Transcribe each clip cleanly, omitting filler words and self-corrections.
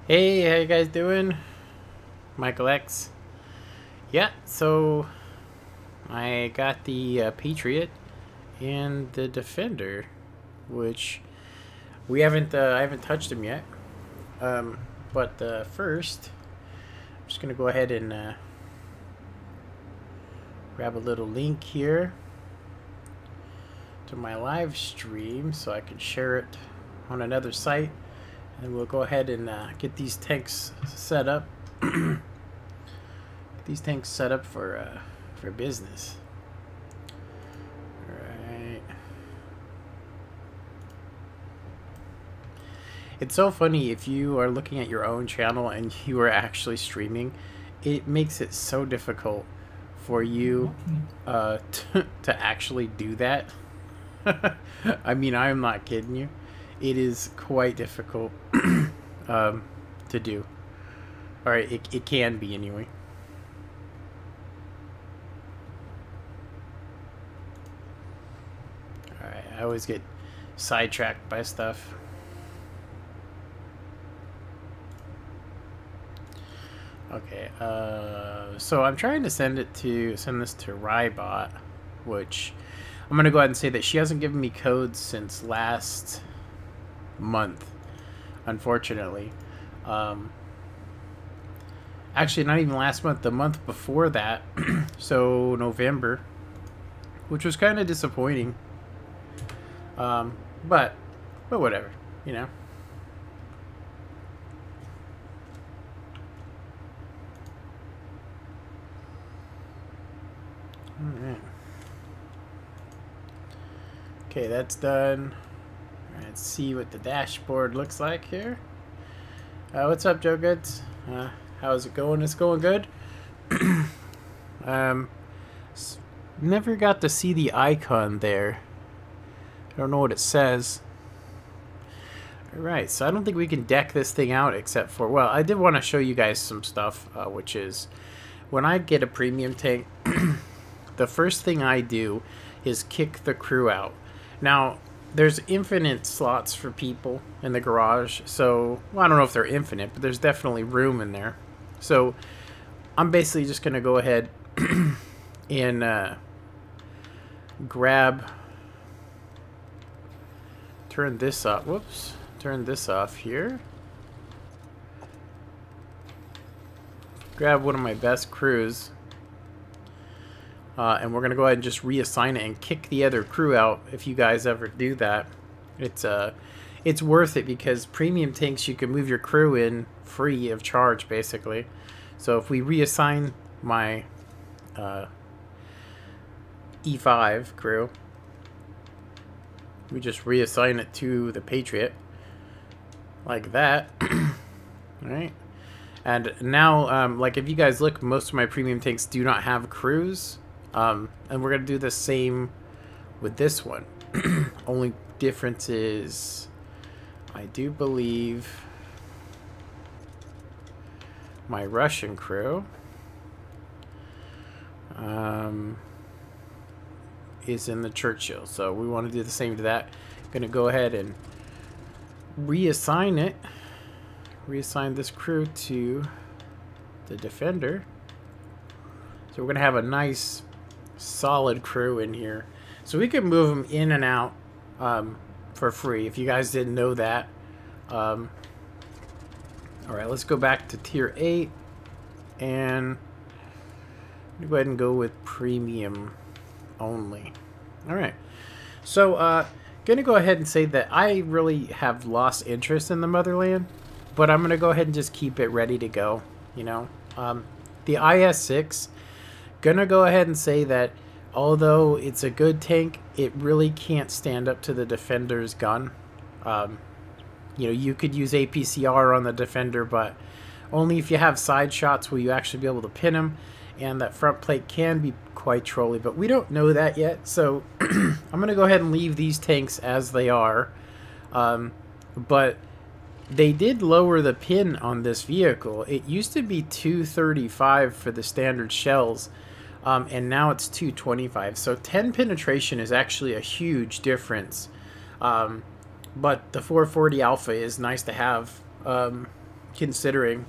Hey, how you guys doing? Michael X. Yeah, so I got the Patriot and the Defender, which I haven't touched them yet. Um, but first, I'm just gonna go ahead and grab a little link here to my live stream so I can share it on another site, and we'll go ahead and get these tanks set up. These tanks set up for business. All right. It's so funny if you are looking at your own channel and you are actually streaming, it makes it so difficult for you to actually do that. I mean, I'm not kidding you. It is quite difficult to do. All right, it can be anyway. All right, I always get sidetracked by stuff. Okay, so I'm trying to send this to Rybot, which I'm gonna go ahead and say that she hasn't given me codes since last month, unfortunately. Actually, not even last month, the month before that, so November, which was kind of disappointing. But whatever, you know. Alright. Okay, that's done. Alright, let's see what the dashboard looks like here. What's up, Joe Goods? How's it going? It's going good. Never got to see the icon there. I don't know what it says. Alright, so I don't think we can deck this thing out except for... Well, I did want to show you guys some stuff, which is... When I get a premium tank, the first thing I do is kick the crew out. Now, there's infinite slots for people in the garage, so... Well, I don't know if they're infinite, but there's definitely room in there. So, I'm basically just going to go ahead and grab... Turn this up. Whoops. Turn this off here. Grab one of my best crews. And we're going to go ahead and just reassign it and kick the other crew out if you guys ever do that. It's worth it because premium tanks you can move your crew in free of charge basically. So if we reassign my E5 crew, we just reassign it to the Patriot like that. Alright. And now, like if you guys look, most of my premium tanks do not have crews. And we're going to do the same with this one. Only difference is, I do believe my Russian crew is in the Churchill. So we want to do the same to that. Going to go ahead and reassign it. Reassign this crew to the Defender. So we're going to have a nice solid crew in here. So we can move them in and out for free if you guys didn't know that. Alright, let's go back to tier 8 and go ahead and go with premium only. Alright, so gonna go ahead and say that I really have lost interest in the motherland, but I'm gonna go ahead and just keep it ready to go, you know. The IS-6, gonna go ahead and say that although it's a good tank, it really can't stand up to the Defender's gun. You know, you could use APCR on the Defender, but only if you have side shots will you actually be able to pin him, and that front plate can be quite trolly, but we don't know that yet, so I'm going to go ahead and leave these tanks as they are. But they did lower the pin on this vehicle. It used to be 235 for the standard shells, and now it's 225, so 10 penetration is actually a huge difference. But the 440 Alpha is nice to have considering.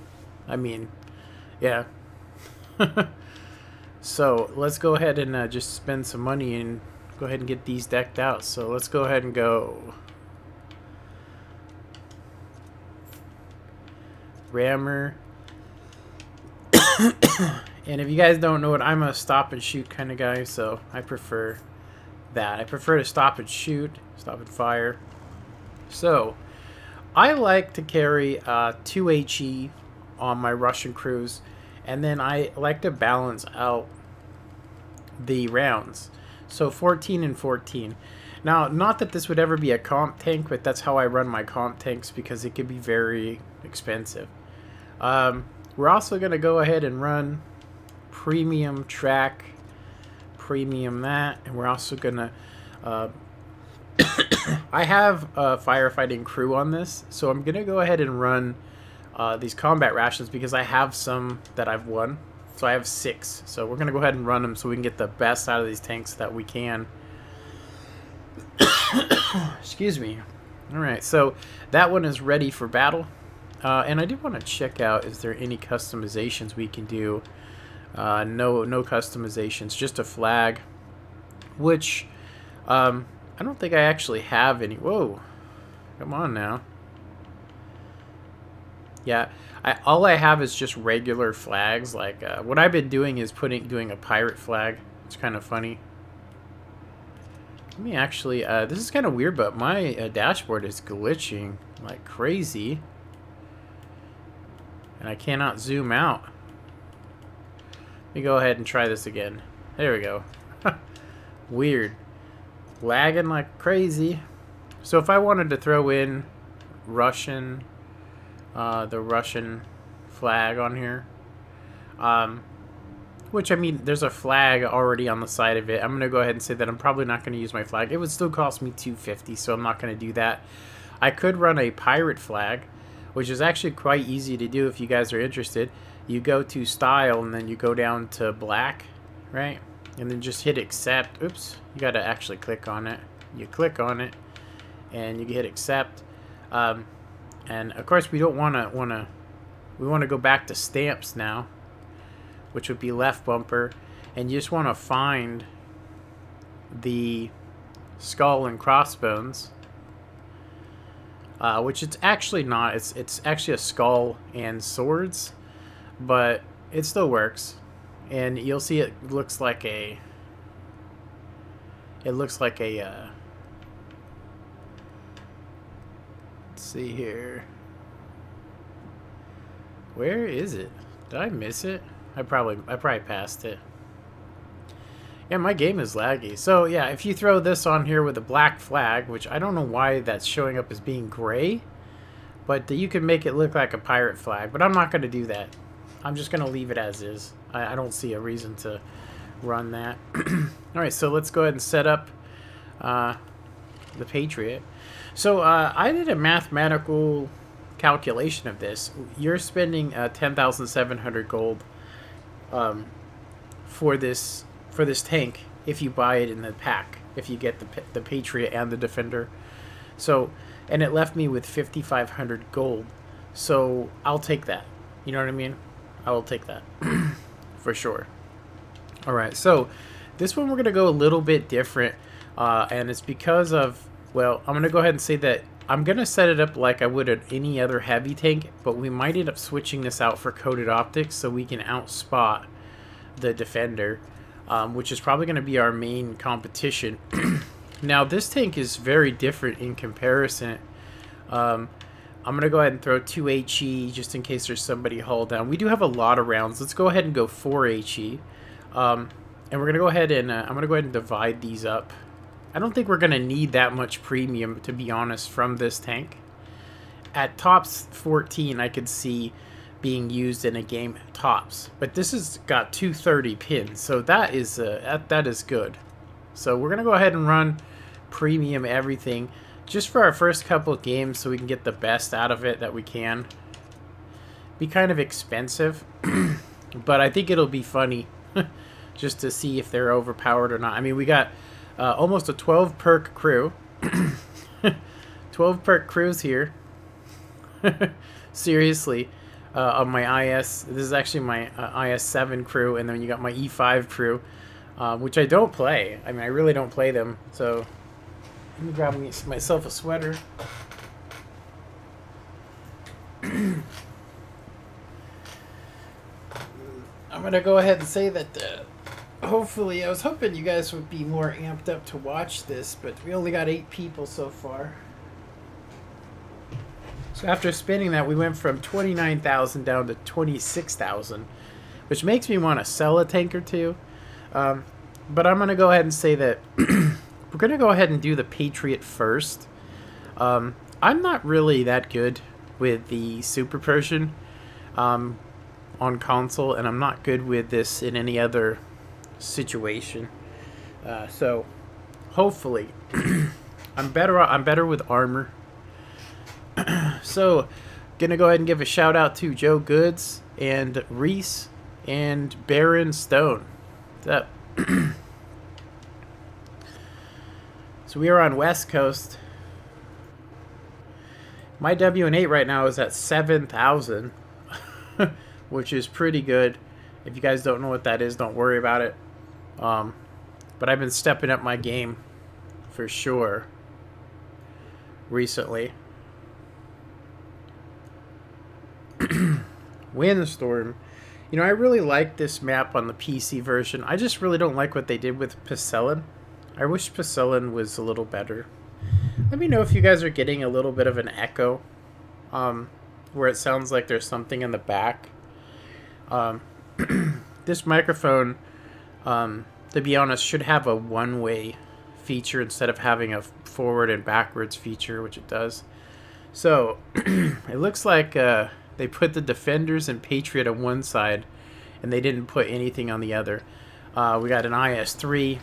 I mean, yeah. So let's go ahead and just spend some money and go ahead and get these decked out. So let's go ahead and go rammer. And if you guys don't know it, I'm a stop and shoot kind of guy, so I prefer that. I prefer to stop and shoot, stop and fire. So I like to carry 2 HE on my Russian crews, and then I like to balance out the rounds. So 14 and 14. Now, not that this would ever be a comp tank, but that's how I run my comp tanks because it could be very expensive. We're also going to go ahead and run premium track, premium that, and we're also going to I have a firefighting crew on this, so I'm going to go ahead and run these combat rations because I have some that I've won. So I have 6. So we're going to go ahead and run them so we can get the best out of these tanks that we can. Excuse me. Alright, so that one is ready for battle. And I did want to check out, is there any customizations we can do? No customizations, just a flag. Which, I don't think I actually have any. Whoa, come on now. Yeah, all I have is just regular flags. Like, what I've been doing is doing a pirate flag. It's kind of funny. Let me actually, this is kind of weird, but my dashboard is glitching like crazy. And I cannot zoom out. Let me go ahead and try this again. There we go. Weird. Lagging like crazy. So if I wanted to throw in Russian, the Russian flag on here, which, I mean, there's a flag already on the side of it. I'm going to go ahead and say that I'm probably not going to use my flag. It would still cost me $250, so I'm not going to do that. I could run a pirate flag, which is actually quite easy to do if you guys are interested. You go to style and then you go down to black, right? And then just hit accept. Oops, you got to actually click on it. You click on it and you hit accept. And of course we don't want to we want to go back to stamps now, which would be left bumper, and you just want to find the skull and crossbones. Which it's actually not. It's actually a skull and swords, but it still works. And you'll see it looks like a. It looks like a. Let's see here. Where is it? Did I miss it? I probably passed it. Yeah, my game is laggy. So yeah, if you throw this on here with a black flag, which I don't know why that's showing up as being gray, but you can make it look like a pirate flag, but I'm not going to do that. I'm just going to leave it as is. I don't see a reason to run that. Alright, so let's go ahead and set up the Patriot. So I did a mathematical calculation of this. You're spending 10,700 gold for this tank if you buy it in the pack, if you get the Patriot and the Defender. So, and it left me with 5,500 gold, so I'll take that. You know what I mean? I will take that for sure. Alright, so this one we're going to go a little bit different, and it's because of, well, I'm going to go ahead and say that I'm going to set it up like I would at any other heavy tank, but we might end up switching this out for coated optics so we can outspot the Defender, which is probably going to be our main competition. Now, this tank is very different in comparison. I'm going to go ahead and throw 2 HE just in case there's somebody hull down. We do have a lot of rounds. Let's go ahead and go 4 HE. And we're going to go ahead and I'm going to go ahead and divide these up. I don't think we're going to need that much premium, to be honest, from this tank. At tops 14, I could see being used in a game at tops, but this has got 230 pins, so that is good. So we're going to go ahead and run premium everything just for our first couple of games so we can get the best out of it that we can. Be kind of expensive, but I think it'll be funny just to see if they're overpowered or not. I mean, we got almost a 12 perk crew. 12 perk crews here. seriously, on my IS. This is actually my IS-7 crew, and then you got my E5 crew, which I don't play. I mean, I really don't play them. So let me grab myself a sweater. I'm gonna go ahead and say that hopefully, I was hoping you guys would be more amped up to watch this, but we only got 8 people so far. So after spinning that, we went from 29,000 down to 26,000, which makes me want to sell a tank or two. But I'm gonna go ahead and say that we're gonna go ahead and do the Patriot first. I'm not really that good with the Super Persian on console, and I'm not good with this in any other situation. So hopefully I'm better with armor. So gonna go ahead and give a shout out to Joe Goods and Reese and Baron Stone. What's up? So we are on West Coast. My WN8 right now is at 7,000, which is pretty good. If you guys don't know what that is, don't worry about it. But I've been stepping up my game for sure recently. Windstorm. You know, I really like this map on the PC version. I just really don't like what they did with Pacellan. I wish Pacellan was a little better. Let me know if you guys are getting a little bit of an echo, where it sounds like there's something in the back. This microphone, to be honest, should have a one-way feature instead of having a forward and backwards feature, which it does. So, it looks like they put the Defenders and Patriot on one side, and they didn't put anything on the other. We got an IS-3,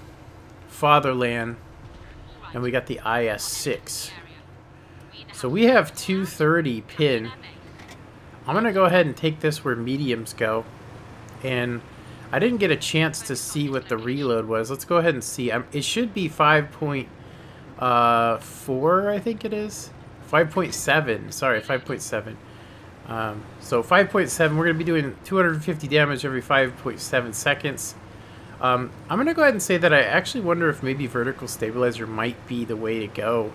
Fatherland, and we got the IS-6. So we have 230 pin. I'm going to go ahead and take this where mediums go. And I didn't get a chance to see what the reload was. Let's go ahead and see. It should be 5.4, I think it is. 5.7. Sorry, 5.7. So 5.7, we're going to be doing 250 damage every 5.7 seconds. I'm going to go ahead and say that I actually wonder if maybe vertical stabilizer might be the way to go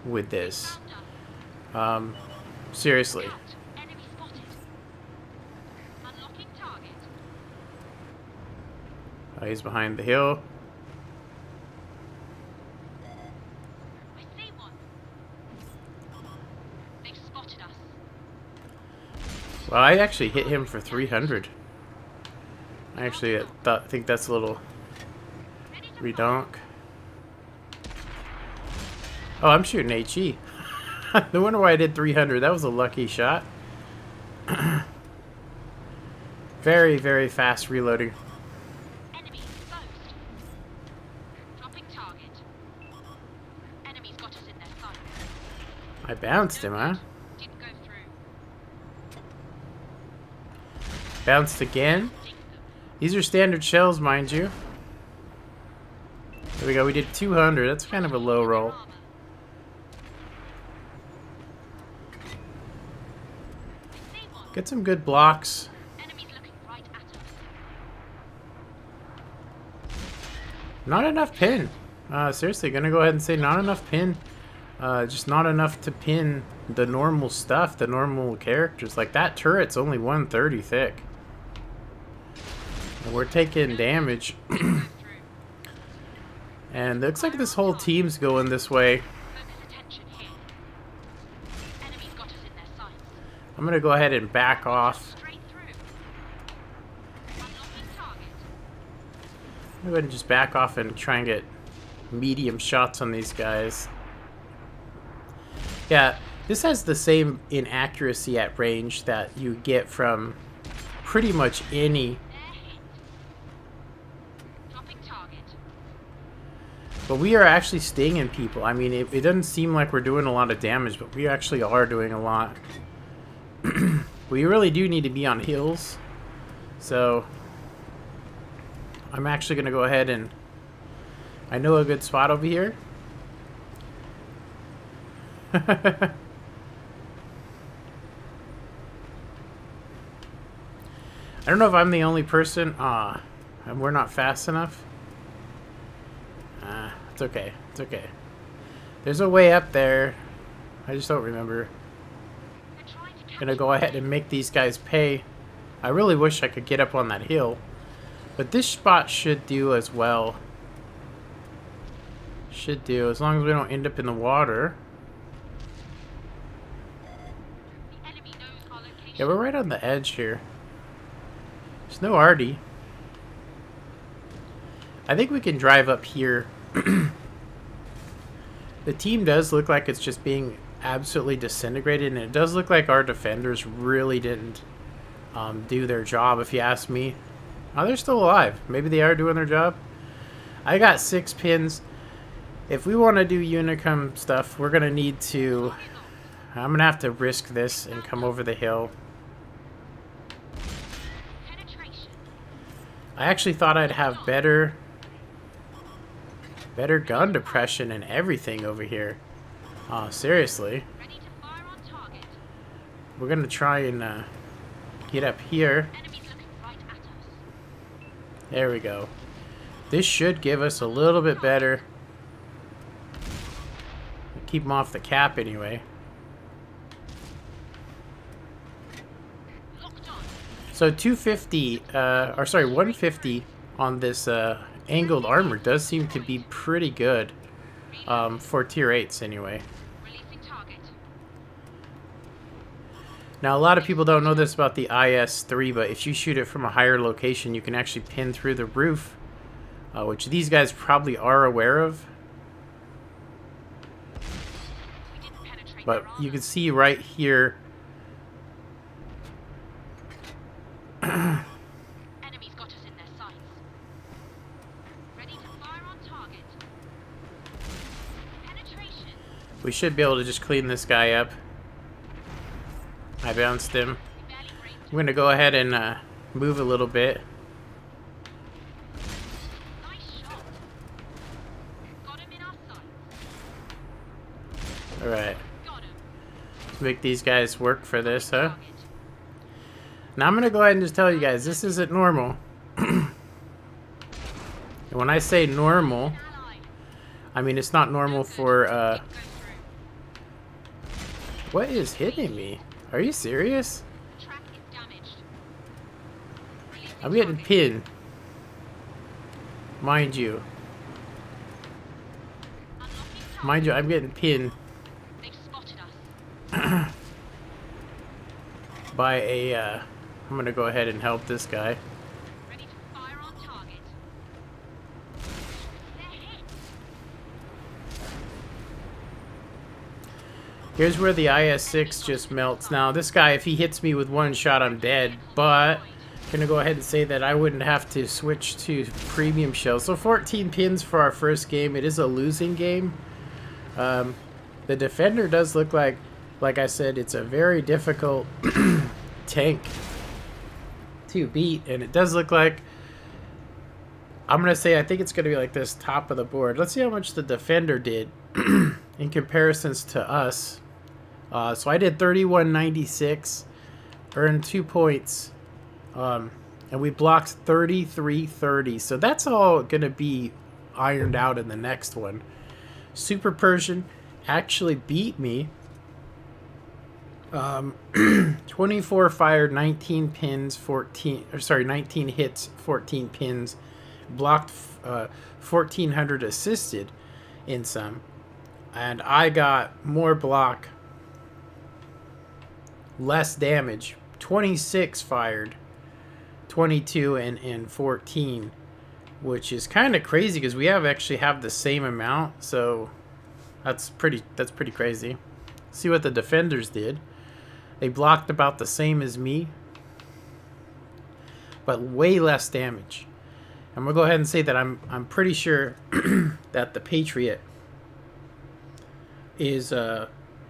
with this. Seriously. Oh, he's behind the hill. Well, I actually hit him for 300. I actually think that's a little redonk. Oh, I'm shooting HE. No wonder why I did 300. That was a lucky shot. Very, very fast reloading. Enemy exposed. Dropping target. Enemy's got us in their sights. I bounced him, huh? Didn't go through. Bounced again. These are standard shells, mind you. There we go. We did 200. That's kind of a low roll. Get some good blocks. Enemy's looking right at us. Not enough pin. Seriously, gonna go ahead and say not enough pin. Just not enough to pin the normal stuff, the normal characters. Like that turret's only 130 thick. And we're taking damage. And it looks like this whole team's going this way. Focus attention here. Enemy's got us in their sights. I'm gonna go ahead and back off. Straight through. Unlocking target. I'm gonna go ahead and just back off and try and get medium shots on these guys. Yeah, this has the same inaccuracy at range that you get from pretty much any. But we are actually stinging people. I mean, it doesn't seem like we're doing a lot of damage, but we actually are doing a lot. We really do need to be on hills. So, I'm actually going to go ahead and... I know a good spot over here. don't know if I'm the only person. And we're not fast enough. It's okay. It's okay. There's a way up there. I just don't remember. Gonna go ahead and make these guys pay. I really wish I could get up on that hill. But this spot should do as well. Should do, as long as we don't end up in the water. Yeah, we're right on the edge here. There's no Artie. I think we can drive up here. The team does look like it's just being absolutely disintegrated, and it does look like our defenders really didn't do their job, if you ask me. Oh, they're still alive. Maybe they are doing their job. I got 6 pins. If we want to do Unicum stuff, we're going to need to... I'm going to have to risk this and come over the hill. I actually thought I'd have better gun depression and everything over here. Oh, seriously. We're going to try and get up here. There we go. This should give us a little bit better. Keep them off the cap anyway. So 250, or sorry, 150 on this angled armor does seem to be pretty good for tier 8s anyway. Now, a lot of people don't know this about the IS-3, but if you shoot it from a higher location, you can actually pin through the roof, which these guys probably are aware of. But you can see right here. Enemies got us in their sights. Ready to fire on target. Penetration. We should be able to just clean this guy up. I bounced him. I'm going to go ahead and move a little bit. Nice shot. Got him in our sights. Alright. Let's make these guys work for this, huh? Now I'm going to go ahead and just tell you guys, this isn't normal. And when I say normal, I mean it's not normal for, what is hitting me? Are you serious? I'm getting pinned. Mind you. Mind you, I'm getting pinned. By a, I'm gonna go ahead and help this guy. Ready to fire on target. They're hit. Here's where the IS-6 just melts. Now, this guy, if he hits me with one shot, I'm dead. But I'm gonna go ahead and say that I wouldn't have to switch to premium shells. So 14 pins for our first game. It is a losing game. The defender does look like I said, it's a very difficult tank to beat, and it does look like, I'm gonna say, I think it's gonna be like this top of the board. Let's see how much the defender did in comparisons to us. So I did 3196, earned 2 points, and we blocked 3330. So that's all gonna be ironed out in the next one. Super Persian actually beat me. 24 fired, 19 pins, 19 hits, 14 pins, blocked 1400 assisted in some, and I got more block, less damage, 26 fired, 22 and 14, which is kind of crazy because we actually have the same amount. So that's pretty crazy. See what the defenders did. They blocked about the same as me, but way less damage. I'm gonna go ahead and say that I'm pretty sure that the Patriot is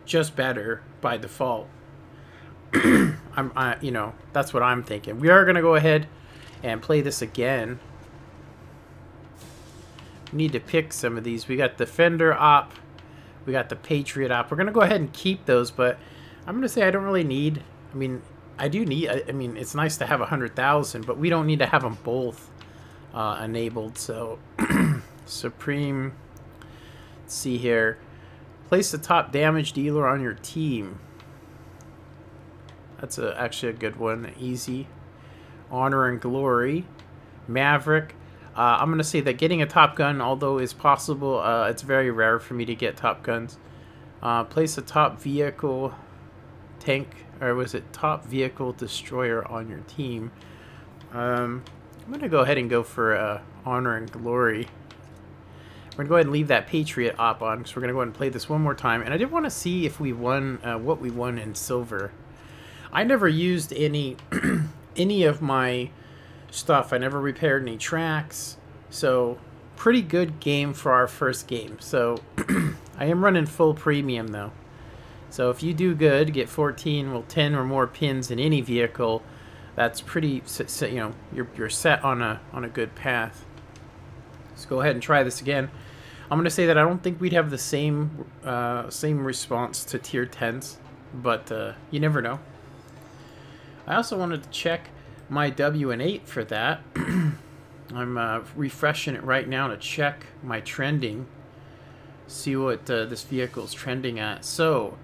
just better by default. You know, that's what I'm thinking. We are gonna go ahead and play this again. We need to pick some of these. We got Defender op, we got the Patriot op. We're gonna go ahead and keep those, but I'm gonna say I don't really need. I mean, I do need, I mean, it's nice to have 100,000, but we don't need to have them both enabled. So, Supreme, let's see here. Place the top damage dealer on your team. That's actually a good one. Easy. Honor and Glory. Maverick. I'm going to say that getting a Top Gun, although is possible, it's very rare for me to get Top Guns. Place a top vehicle tank, or was it top vehicle destroyer on your team? I'm going to go ahead and go for Honor and Glory. We're going to go ahead and leave that Patriot op on, because we're going to go ahead and play this one more time. And I did want to see if we won, what we won in silver. I never used any any of my stuff. I never repaired any tracks. So, pretty good game for our first game. So, I am running full premium though. So if you do good, get 14, well 10 or more pins in any vehicle, that's pretty, you know, you're set on a good path. Let's go ahead and try this again. I'm going to say that I don't think we'd have the same response to tier 10s, but you never know. I also wanted to check my W&8 for that. I'm refreshing it right now to check my trending, see what this vehicle is trending at. So,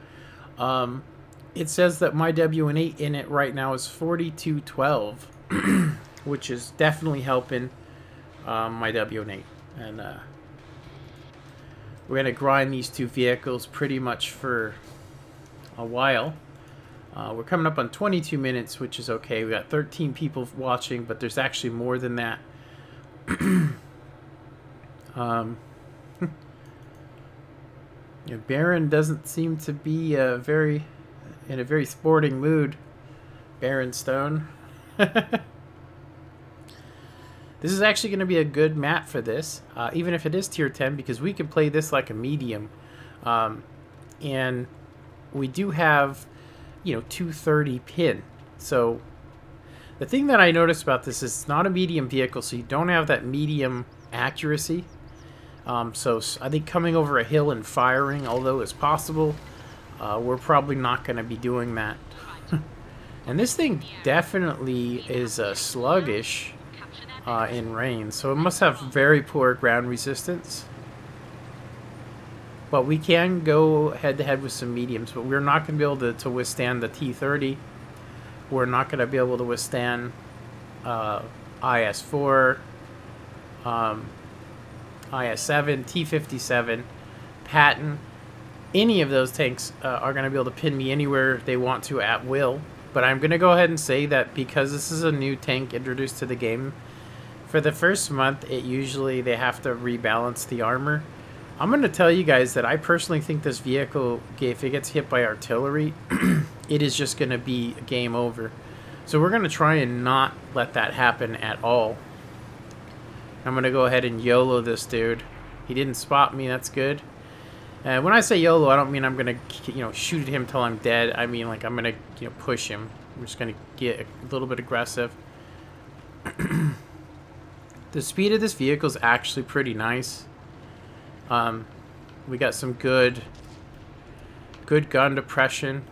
it says that my W&8 in it right now is 4212, which is definitely helping my W&8. And we're going to grind these two vehicles pretty much for a while. We're coming up on 22 minutes, which is okay. We got 13 people watching, but there's actually more than that. Baron doesn't seem to be in a very sporting mood. Baron Stone. This is actually going to be a good map for this, even if it is tier 10, because we can play this like a medium. And we do have, you know, 230 pin. So the thing that I noticed about this is it's not a medium vehicle, so you don't have that medium accuracy. So I think coming over a hill and firing, although it's possible, we're probably not going to be doing that. And this thing definitely is sluggish in rain, so it must have very poor ground resistance. But we can go head-to-head with some mediums, but we're not going to be able to withstand the T30. We're not going to be able to withstand IS-4, IS-7, T-57, Patton. Any of those tanks are going to be able to pin me anywhere they want to at will. But I'm going to go ahead and say that because this is a new tank introduced to the game, for the first month, they have to rebalance the armor. I'm going to tell you guys that I personally think this vehicle, if it gets hit by artillery, it is just going to be game over. So we're going to try and not let that happen at all. I'm going to go ahead and YOLO this dude. He didn't spot me, that's good. When I say YOLO, I don't mean I'm going to, you know, shoot at him till I'm dead. I mean, like, I'm going to, you know, push him. I'm just going to get a little bit aggressive. The speed of this vehicle is actually pretty nice. We got some good gun depression.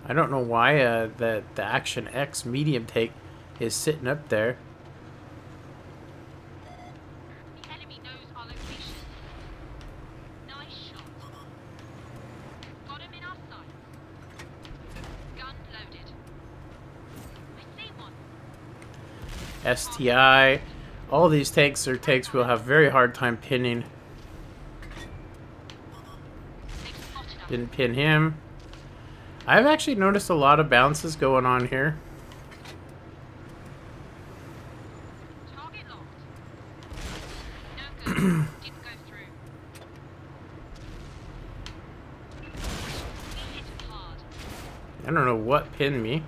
I don't know why the Action X medium tank is sitting up there. The enemy knows our location. Nice shot. Got him in our sights. Gun loaded. I see one. STI. All these tanks are tanks we'll have very hard time pinning. Didn't pin him. I've actually noticed a lot of bounces going on here. Target locked. No good. Didn't go through. We hit him hard. I don't know what pinned me.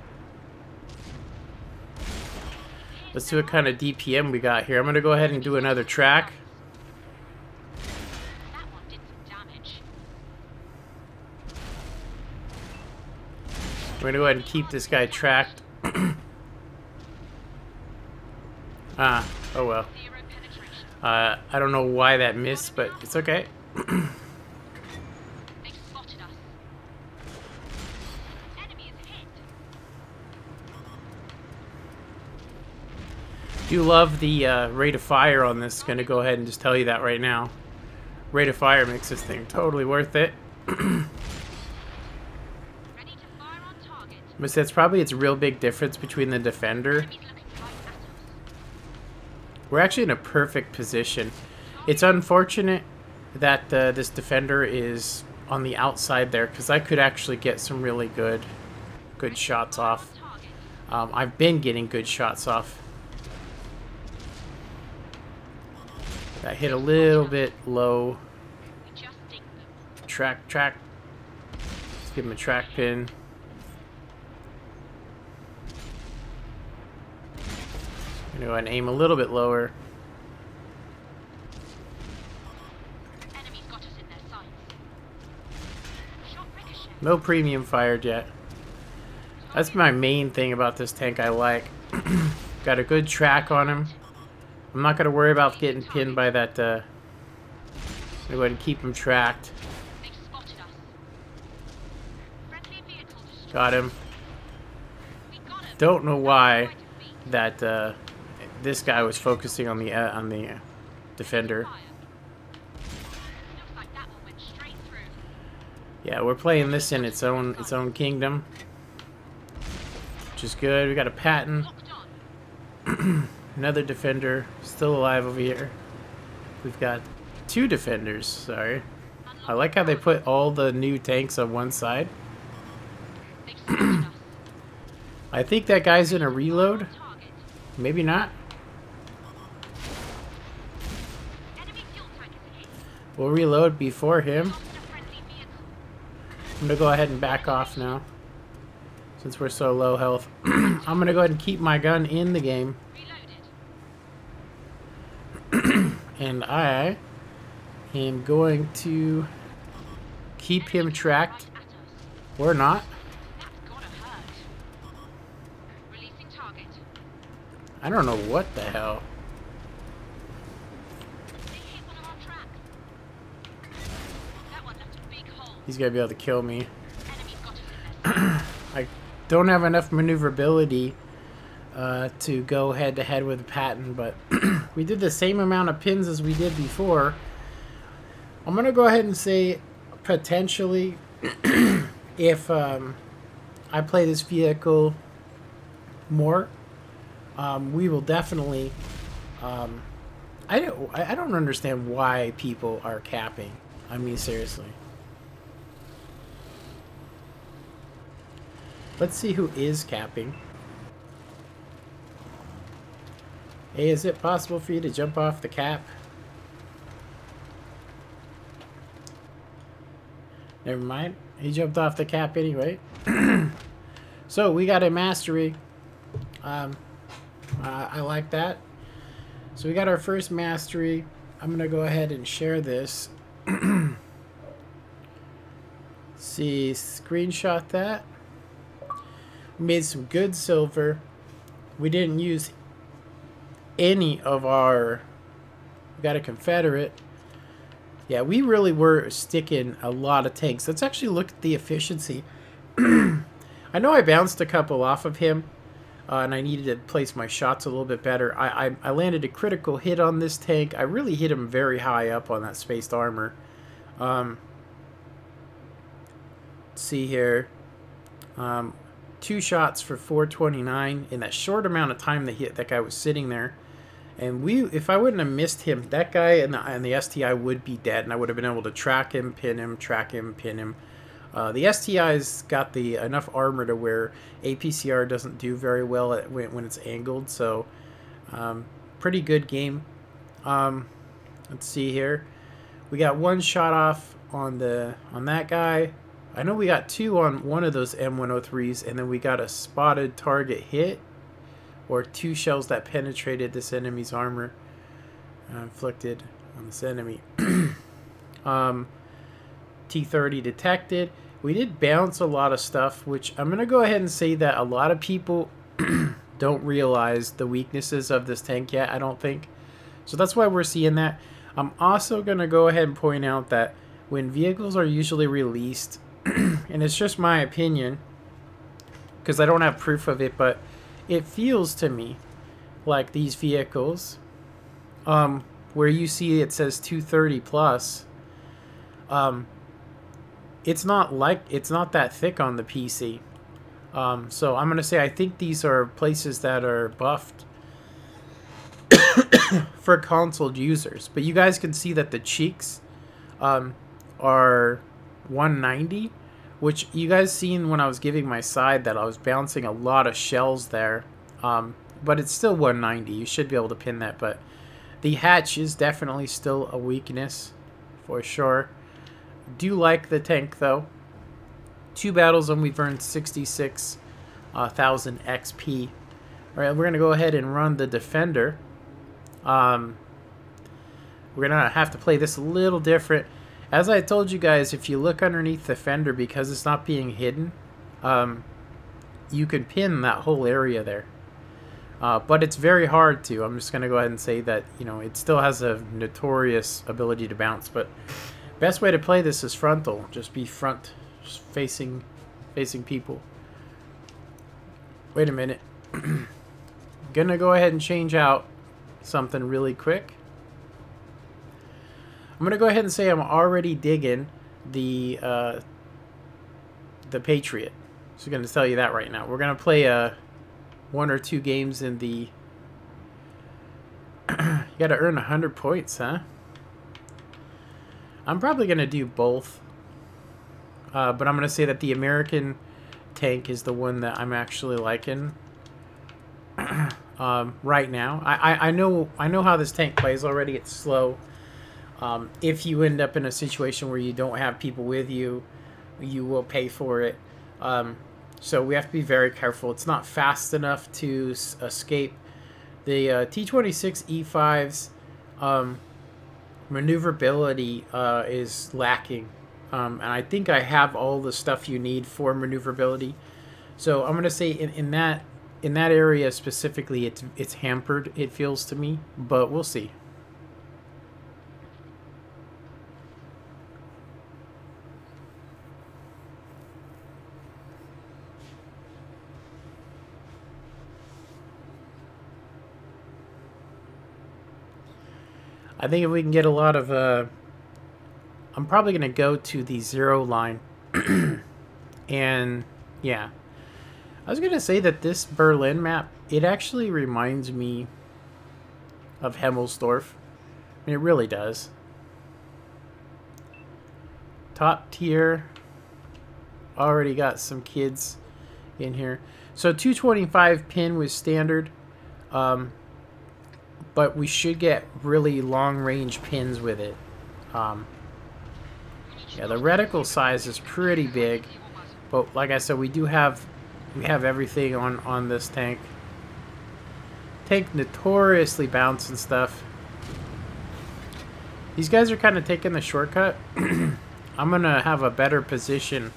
Let's see what kind of DPM we got here. I'm going to go ahead and do another track. That one did some damage. We're going to go ahead and keep this guy tracked. Oh well. Zero penetration. I don't know why that missed, but it's okay. They spotted us. Do love the rate of fire on this. Going to go ahead and just tell you that right now. Rate of fire makes this thing totally worth it. Ready to fire on target. But that's probably its real big difference between the Defender. Enemies looking right at us. We're actually in a perfect position. It's unfortunate that this Defender is on the outside there, because I could actually get some really good shots off. I've been getting good shots off. That hit a little bit low. We just ding them. Track. Let's give him a track pin. I'm gonna go ahead and aim a little bit lower. Enemies got us in their sights. Shot ricochet. No premium fired yet. That's my main thing about this tank I like. Got a good track on him. I'm not going to worry about getting pinned by that. I'm going to go ahead and keep him tracked. They've spotted us. Friendly vehicle destroyed. Got him. We got him. Don't know why that this guy was focusing on the Defender. Fire. Looks like that one went straight through. Yeah, we're playing this in its own kingdom, which is good. We got a Patton. Locked on. Another Defender still alive over here. We've got 2 Defenders, sorry. I like how they put all the new tanks on one side. They've spotted us. I think that guy's in a reload. Target. Maybe not. Enemy fuel tank is hit. We'll reload before him. Lost a friendly vehicle. I'm gonna go ahead and back off now, since we're so low health. I'm gonna go ahead and keep my gun in the game. Reloaded. And I am going to keep him tracked. Right at us. Or not. That's gotta hurt. Releasing target. I don't know what the hell. They hit one of our tracks. That one left a big hole. He's gonna be able to kill me. Enemies got us in their sights. I don't have enough maneuverability to go head to head with the Patton, but we did the same amount of pins as we did before. I'm gonna go ahead and say potentially if I play this vehicle more, we will definitely I don't understand why people are capping. I mean, seriously. Let's see who is capping. Hey, is it possible for you to jump off the cap? Never mind. He jumped off the cap anyway. So we got a mastery. I like that. So we got our first mastery. I'm gonna go ahead and share this. See, screenshot that. We made some good silver. We didn't use any of our... We got a Confederate. Yeah, we really were sticking a lot of tanks. Let's actually look at the efficiency. I know I bounced a couple off of him, and I needed to place my shots a little bit better. I landed a critical hit on this tank. I really hit him very high up on that spaced armor. Let's see here. 2 shots for 429 in that short amount of time that guy was sitting there. And if I wouldn't have missed him, that guy and the STI would be dead, and I would have been able to track him, pin him, track him, pin him. The STI's got enough armor to where APCR doesn't do very well when it's angled, so pretty good game. Let's see here. We got 1 shot off on that guy. I know we got 2 on one of those M103s, and then we got a spotted target hit, or 2 shells that penetrated this enemy's armor, inflicted on this enemy. T30 detected. We did bounce a lot of stuff, which I'm going to go ahead and say that a lot of people don't realize the weaknesses of this tank yet, I don't think. So that's why we're seeing that. I'm also going to go ahead and point out that when vehicles are usually released, and it's just my opinion, because I don't have proof of it, but it feels to me like these vehicles, where you see it says 230 plus, it's not that thick on the PC. So I'm gonna say I think these are places that are buffed for console users. But you guys can see that the cheeks are 190, which you guys seen when I was giving my side that I was bouncing a lot of shells there. But it's still 190. You should be able to pin that. But the hatch is definitely still a weakness for sure. Do like the tank though. 2 battles and we've earned 66,000 XP. Alright, we're going to go ahead and run the Defender. We're going to have to play this a little different. As I told you guys, if you look underneath the fender, because it's not being hidden, you can pin that whole area there. But it's very hard to. I'm just going to go ahead and say that, you know, it still has a notorious ability to bounce. But best way to play this is frontal. Just be front, just facing people. Wait a minute. Gonna go ahead and change out something really quick. I'm gonna go ahead and say I'm already digging the Patriot. So I'm gonna tell you that right now. We're gonna play 1 or 2 games in the. You gotta earn 100 points, huh? I'm probably gonna do both, but I'm gonna say that the American tank is the one that I'm actually liking right now. I know how this tank plays already. It's slow. If you end up in a situation where you don't have people with you, you will pay for it. So we have to be very careful. It's not fast enough to escape. The T26E5's maneuverability is lacking. And I think I have all the stuff you need for maneuverability. So I'm going to say in that area specifically, it's hampered, it feels to me. But we'll see. I think if we can get a lot of... I'm probably going to go to the 0 line. And, yeah. I was going to say that this Berlin map, it actually reminds me of Hemmelsdorf. I mean, it really does. Top tier. Already got some kids in here. So 225 pin was standard. But we should get really long range pins with it. Yeah, the reticle size is pretty big, but like I said, we have everything on this tank. Tank notoriously bouncing stuff. These guys are kind of taking the shortcut. I'm gonna have a better position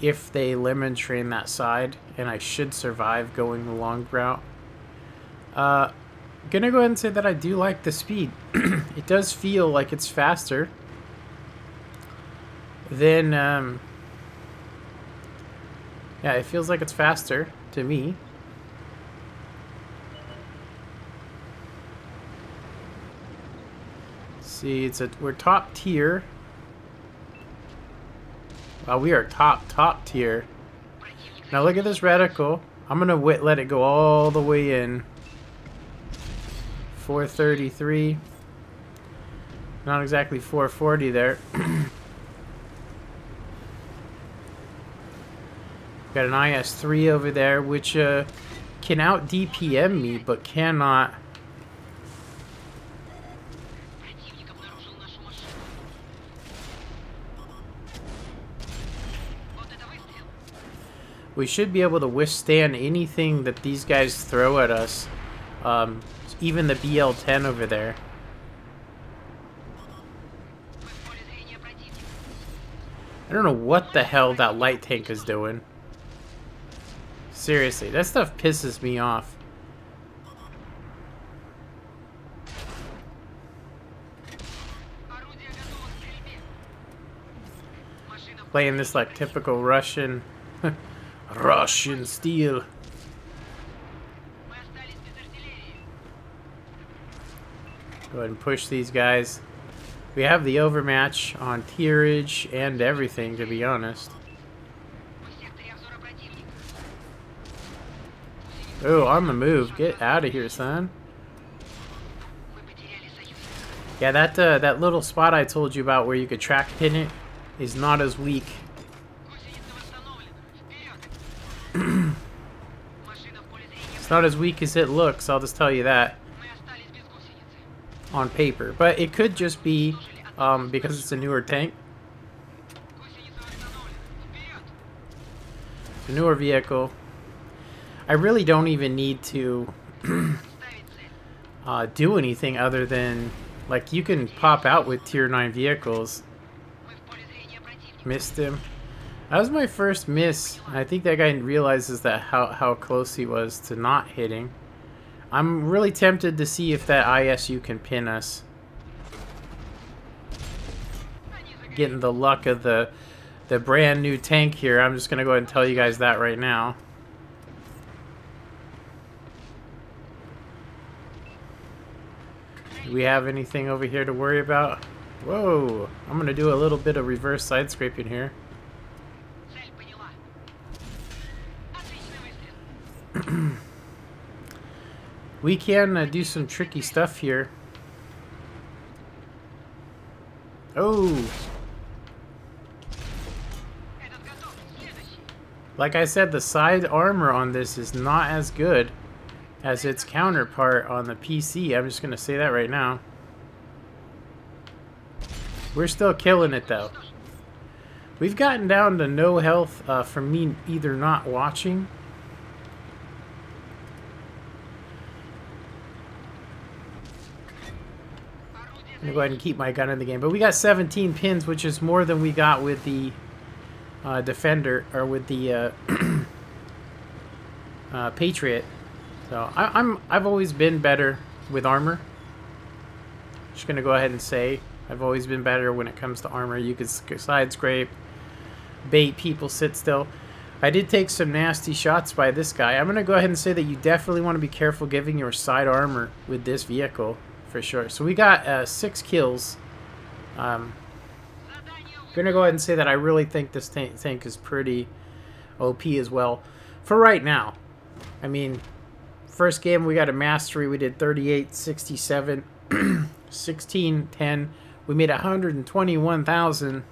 if they lemon train that side, and I should survive going the long route. Gonna go ahead and say that I do like the speed. It does feel like it's faster than yeah, it feels like it's faster to me. See, we're top tier. Wow, we are top tier. Now look at this reticle. I'm gonna let it go all the way in. 433. Not exactly 440 there. Got an IS-3 over there, which can out DPM me, but cannot. We should be able to withstand anything that these guys throw at us. Even the BL-10 over there. I don't know what the hell that light tank is doing. Seriously, that stuff pisses me off. Playing this like typical Russian Russian steel. Go ahead and push these guys. We have the overmatch on tierage and everything, to be honest. Oh, on the move. Get out of here, son. Yeah, that little spot I told you about where you could track pin it is not as weak. It's not as weak as it looks, I'll just tell you that. On paper. But it could just be because it's a newer tank. It's a newer vehicle. I really don't even need to do anything other than, like, you can pop out with tier 9 vehicles. Missed him. That was my first miss. I think that guy realizes that how close he was to not hitting. I'm really tempted to see if that ISU can pin us. Getting the luck of the brand new tank here. I'm just gonna go ahead and tell you guys that right now. Do we have anything over here to worry about? Whoa! I'm gonna do a little bit of reverse side scraping here. We can do some tricky stuff here. Oh! Like I said, the side armor on this is not as good as its counterpart on the PC. I'm just going to say that right now. We're still killing it, though. We've gotten down to no health from me either not watching. I'm going to go ahead and keep my gun in the game. But we got 17 pins, which is more than we got with the Defender, or with the Patriot. So I've always been better with armor. Just gonna go ahead and say I've always been better when it comes to armor. You could side scrape, bait people, sit still. I did take some nasty shots by this guy. I'm gonna go ahead and say that you definitely want to be careful giving your side armor with this vehicle for sure. So we got 6 kills. Gonna go ahead and say that I really think this tank is pretty OP as well for right now. I mean, first game we got a mastery. We did 38, 67, 16, 10. We made 121,000,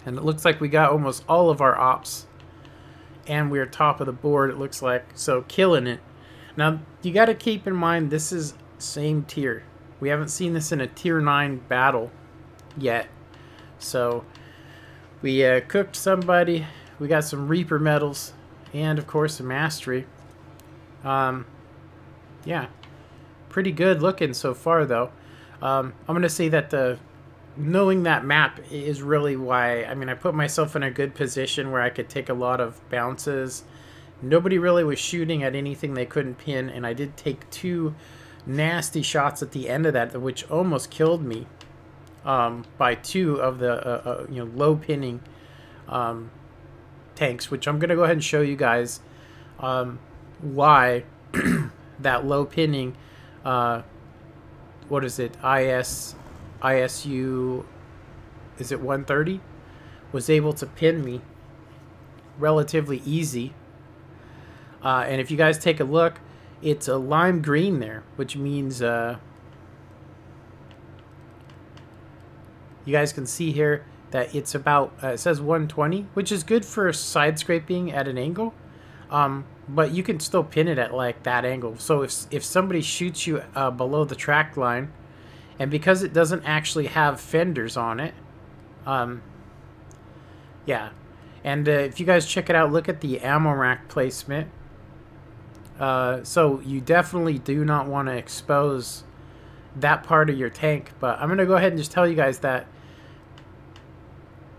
and it looks like we got almost all of our ops, and we're top of the board, it looks like. So killing it. Now you got to keep in mind this is same tier. We haven't seen this in a tier 9 battle yet. So we cooked somebody. We got some Reaper medals, and of course a mastery. Yeah, pretty good looking so far, though. I'm gonna say that knowing that map is really why. I mean, I put myself in a good position where I could take a lot of bounces. Nobody really was shooting at anything they couldn't pin, and I did take 2 nasty shots at the end of that, which almost killed me. By 2 of the low pinning tanks, which I'm gonna go ahead and show you guys why that low pinning, what is it, ISU, is it 130, was able to pin me relatively easy. And if you guys take a look, it's a lime green there, which means you guys can see here that it's about, it says 120, which is good for side scraping at an angle. But you can still pin it at like that angle. So if somebody shoots you below the track line, and because it doesn't actually have fenders on it, yeah. And if you guys check it out, look at the ammo rack placement. So you definitely do not want to expose that part of your tank. But I'm going to go ahead and just tell you guys that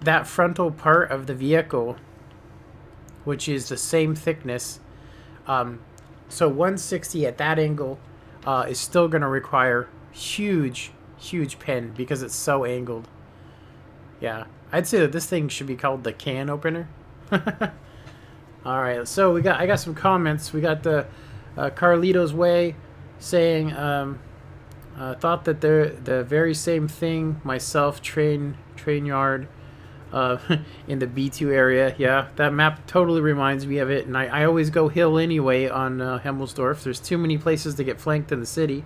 that frontal part of the vehicle, which is the same thickness, so 160 at that angle is still going to require huge pin because it's so angled. Yeah, I'd say that this thing should be called the can opener. Alright, so I got some comments. We got the Carlito's Way saying Thought that they're the very same thing. Myself, train yard, in the B2 area. Yeah, that map totally reminds me of it. And I always go hill anyway on Hemmelsdorf. There's too many places to get flanked in the city.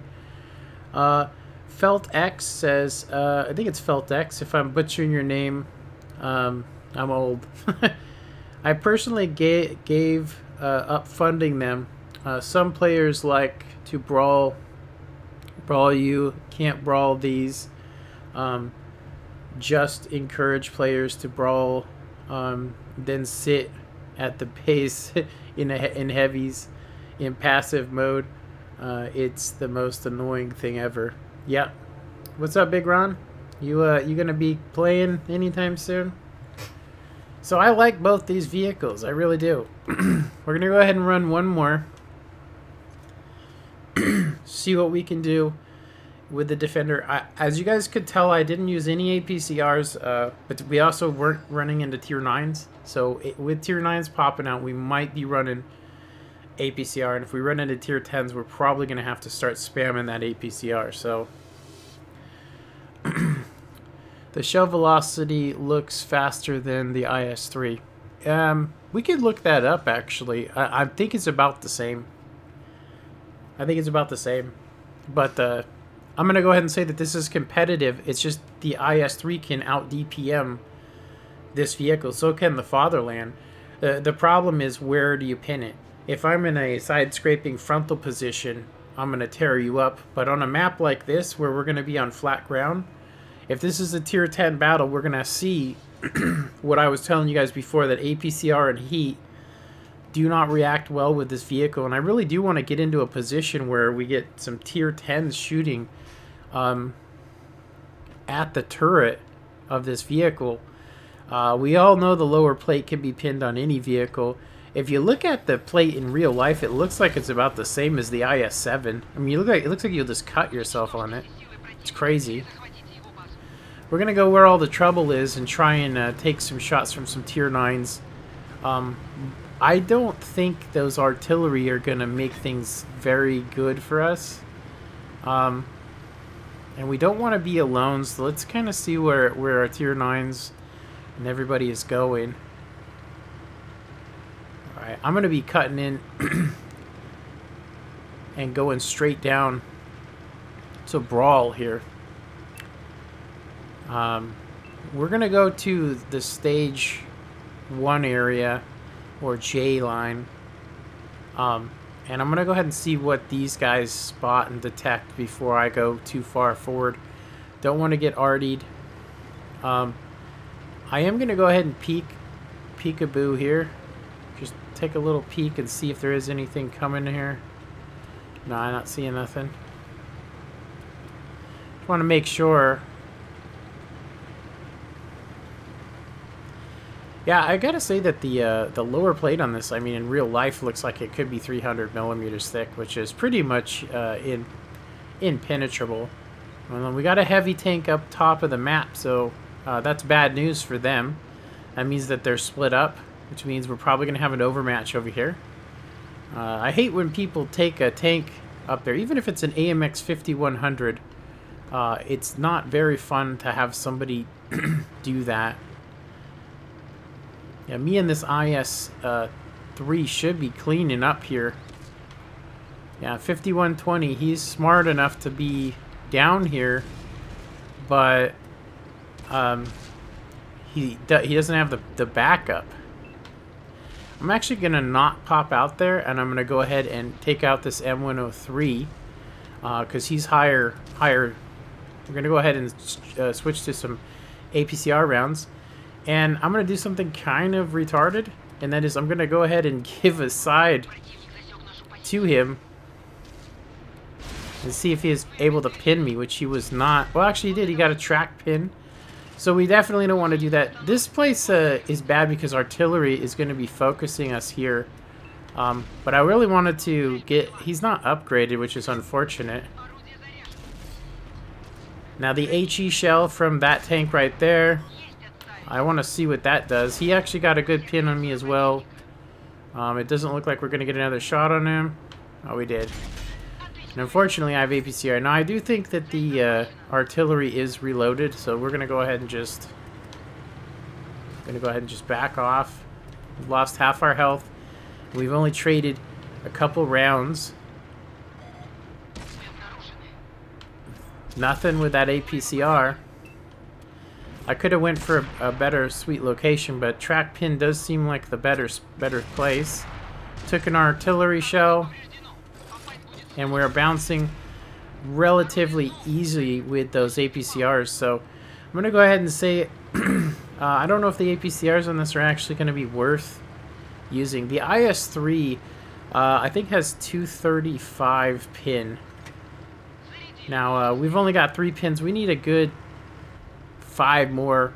Felt X says, I think it's Felt X. If I'm butchering your name, I'm old. I personally gave up funding them. Some players like to brawl you, can't brawl these. Just encourage players to brawl, then sit at the base in heavies in passive mode. It's the most annoying thing ever. Yeah. What's up, Big Ron? You gonna be playing anytime soon? So I like both these vehicles. I really do. We're gonna go ahead and run one more. See what we can do with the Defender. As you guys could tell, I didn't use any APCRs, but we also weren't running into tier 9s. So with tier 9s popping out, we might be running APCR. And if we run into tier 10s, we're probably going to have to start spamming that APCR. So the shell velocity looks faster than the IS-3. We could look that up, actually. I think it's about the same. But I'm going to go ahead and say that this is competitive. It's just the IS-3 can out DPM this vehicle. So can the Fatherland. The problem is, where do you pin it? If I'm in a side scraping frontal position, I'm going to tear you up. But on a map like this, where we're going to be on flat ground, if this is a tier 10 battle, we're going to see what I was telling you guys before, that APCR and heat do not react well with this vehicle. And I really do want to get into a position where we get some tier 10s shooting at the turret of this vehicle. We all know the lower plate can be pinned on any vehicle. If you look at the plate in real life, it looks like it's about the same as the IS-7. I mean, it looks like you'll just cut yourself on it. It's crazy. We're going to go where all the trouble is and try and take some shots from some tier 9s. I don't think those artillery are going to make things very good for us. And we don't want to be alone, so let's kind of see where our tier 9s and everybody is going. Alright, I'm going to be cutting in and going straight down to brawl here. We're going to go to the stage 1 area, or J line. And I'm going to go ahead and see what these guys spot and detect before I go too far forward. Don't want to get artied. I am going to go ahead and peekaboo here. Just take a little peek and see if there is anything coming here. No, I'm not seeing nothing. Just want to make sure. Yeah, I gotta say that the lower plate on this, I mean, in real life, looks like it could be 300 millimeters thick, which is pretty much impenetrable. Well, we got a heavy tank up top of the map, so that's bad news for them. That means that they're split up, which means we're probably gonna have an overmatch over here. I hate when people take a tank up there, even if it's an AMX 5100. It's not very fun to have somebody do that. Yeah, me and this IS-3 should be cleaning up here. Yeah, 5120, he's smart enough to be down here, but he doesn't have the backup. I'm actually going to not pop out there, and I'm going to go ahead and take out this M103, because he's higher. We're going to go ahead and switch to some APCR rounds. And I'm going to do something kind of retarded, and that is I'm going to go ahead and give a side to him and see if he is able to pin me, which he was not. Well, actually he did. He got a track pin. So we definitely don't want to do that. This place is bad because artillery is going to be focusing us here. But I really wanted to get... He's not upgraded, which is unfortunate. Now the HE shell from that tank right there, I want to see what that does. He actually got a good pin on me as well. It doesn't look like we're going to get another shot on him. Oh, we did. And unfortunately, I have APCR. Now, I do think that the artillery is reloaded, so we're gonna go ahead and just back off. We've lost half our health. We've only traded a couple rounds. Nothing with that APCR. I could have went for a better sweet location, but track pin does seem like the better place. Took an artillery shell, and we're bouncing relatively easily with those APCRs. So I'm gonna go ahead and say I don't know if the APCRs on this are actually going to be worth using. The IS-3 I think has 235 pin. Now we've only got 3 pins. We need a good 5 more,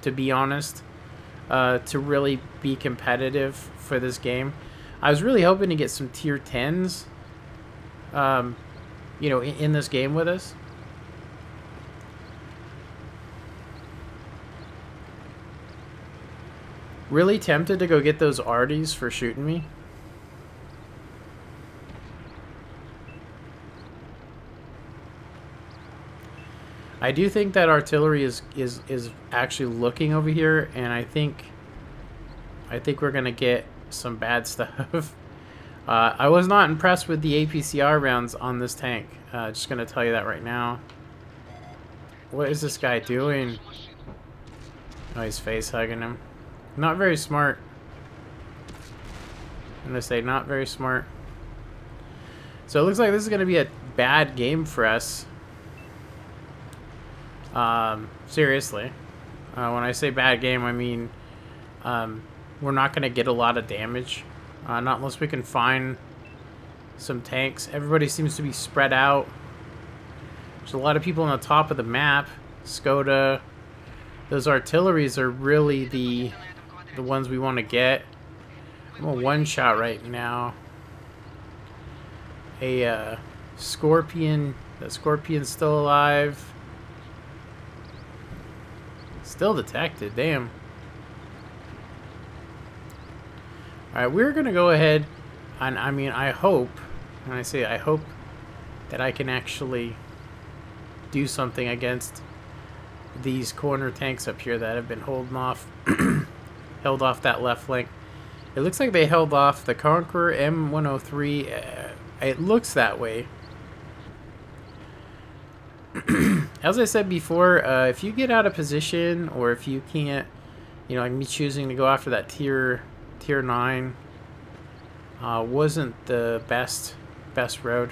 to be honest, to really be competitive for this game. I was really hoping to get some tier 10s, you know, in this game with us. Really tempted to go get those arties for shooting me. I do think that artillery is actually looking over here, and I think we're gonna get some bad stuff. I was not impressed with the APCR rounds on this tank. Just gonna tell you that right now. What is this guy doing? Oh, he's face hugging him. Not very smart. I'm gonna say not very smart. So it looks like this is gonna be a bad game for us. Seriously. When I say bad game, I mean we're not gonna get a lot of damage. Not unless we can find some tanks. Everybody seems to be spread out. There's a lot of people on the top of the map. Skoda. Those artilleries are really the ones we want to get. I'm a one-shot right now. A Scorpion. The Scorpion's still alive. Still detected. Damn. Alright, we're going to go ahead. And I mean, I hope. When I say I hope that I can actually do something against these corner tanks up here that have been holding off. Held off that left flank. It looks like they held off the Conqueror M103. It looks that way. As I said before, if you get out of position, or if you can't, you know, like me choosing to go after that tier 9 wasn't the best road.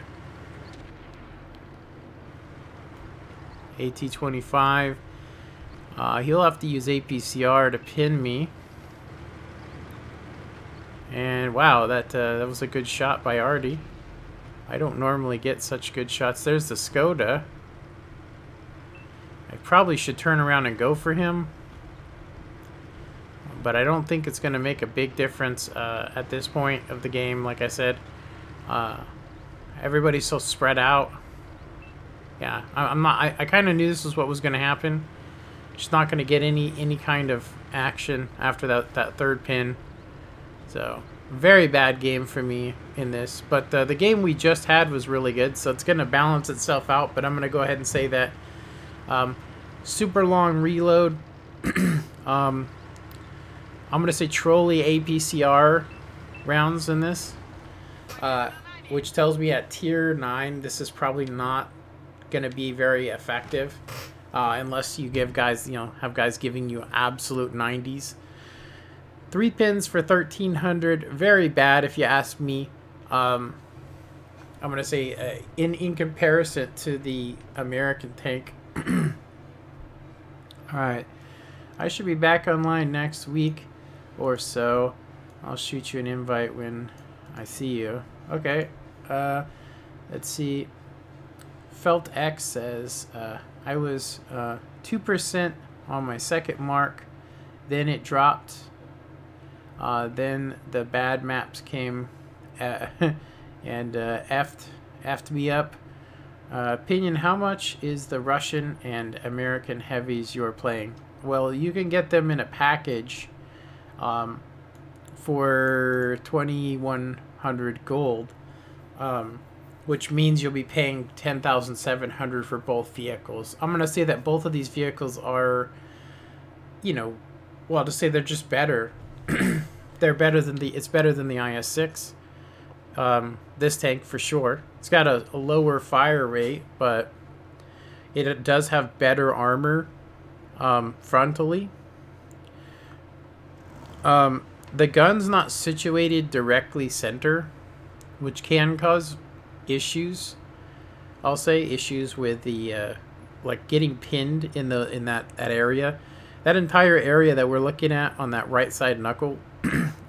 AT25. He'll have to use APCR to pin me. And wow, that was a good shot by Artie. I don't normally get such good shots. There's the Skoda. I probably should turn around and go for him, but I don't think it's going to make a big difference at this point of the game. Like I said, everybody's so spread out. Yeah, I'm not. I kind of knew this was what was going to happen. Just not going to get any kind of action after that third pin. So very bad game for me in this. But the game we just had was really good, so it's going to balance itself out. But I'm going to go ahead and say that super long reload. I'm going to say trolley APCR rounds in this, which tells me at tier 9 this is probably not going to be very effective unless you give guys, you know, have guys giving you absolute 90s. 3 pins for 1300, very bad if you ask me. I'm going to say in comparison to the American tank. Alright, I should be back online next week or so. I'll shoot you an invite when I see you. Okay, let's see. Felt X says I was 2% on my second mark, then it dropped, then the bad maps came and effed me up. Opinion, how much is the Russian and American heavies you're playing? Well, you can get them in a package for 2100 gold. which means you'll be paying $10,700 for both vehicles. I'm gonna say that both of these vehicles are, you know, well, to say they're just better. They're better than it's better than the IS-6. This tank for sure. It's got a lower fire rate, but it does have better armor frontally. The gun's not situated directly center, which can cause issues. I'll say issues with the like getting pinned in that area. That entire area that we're looking at on that right side knuckle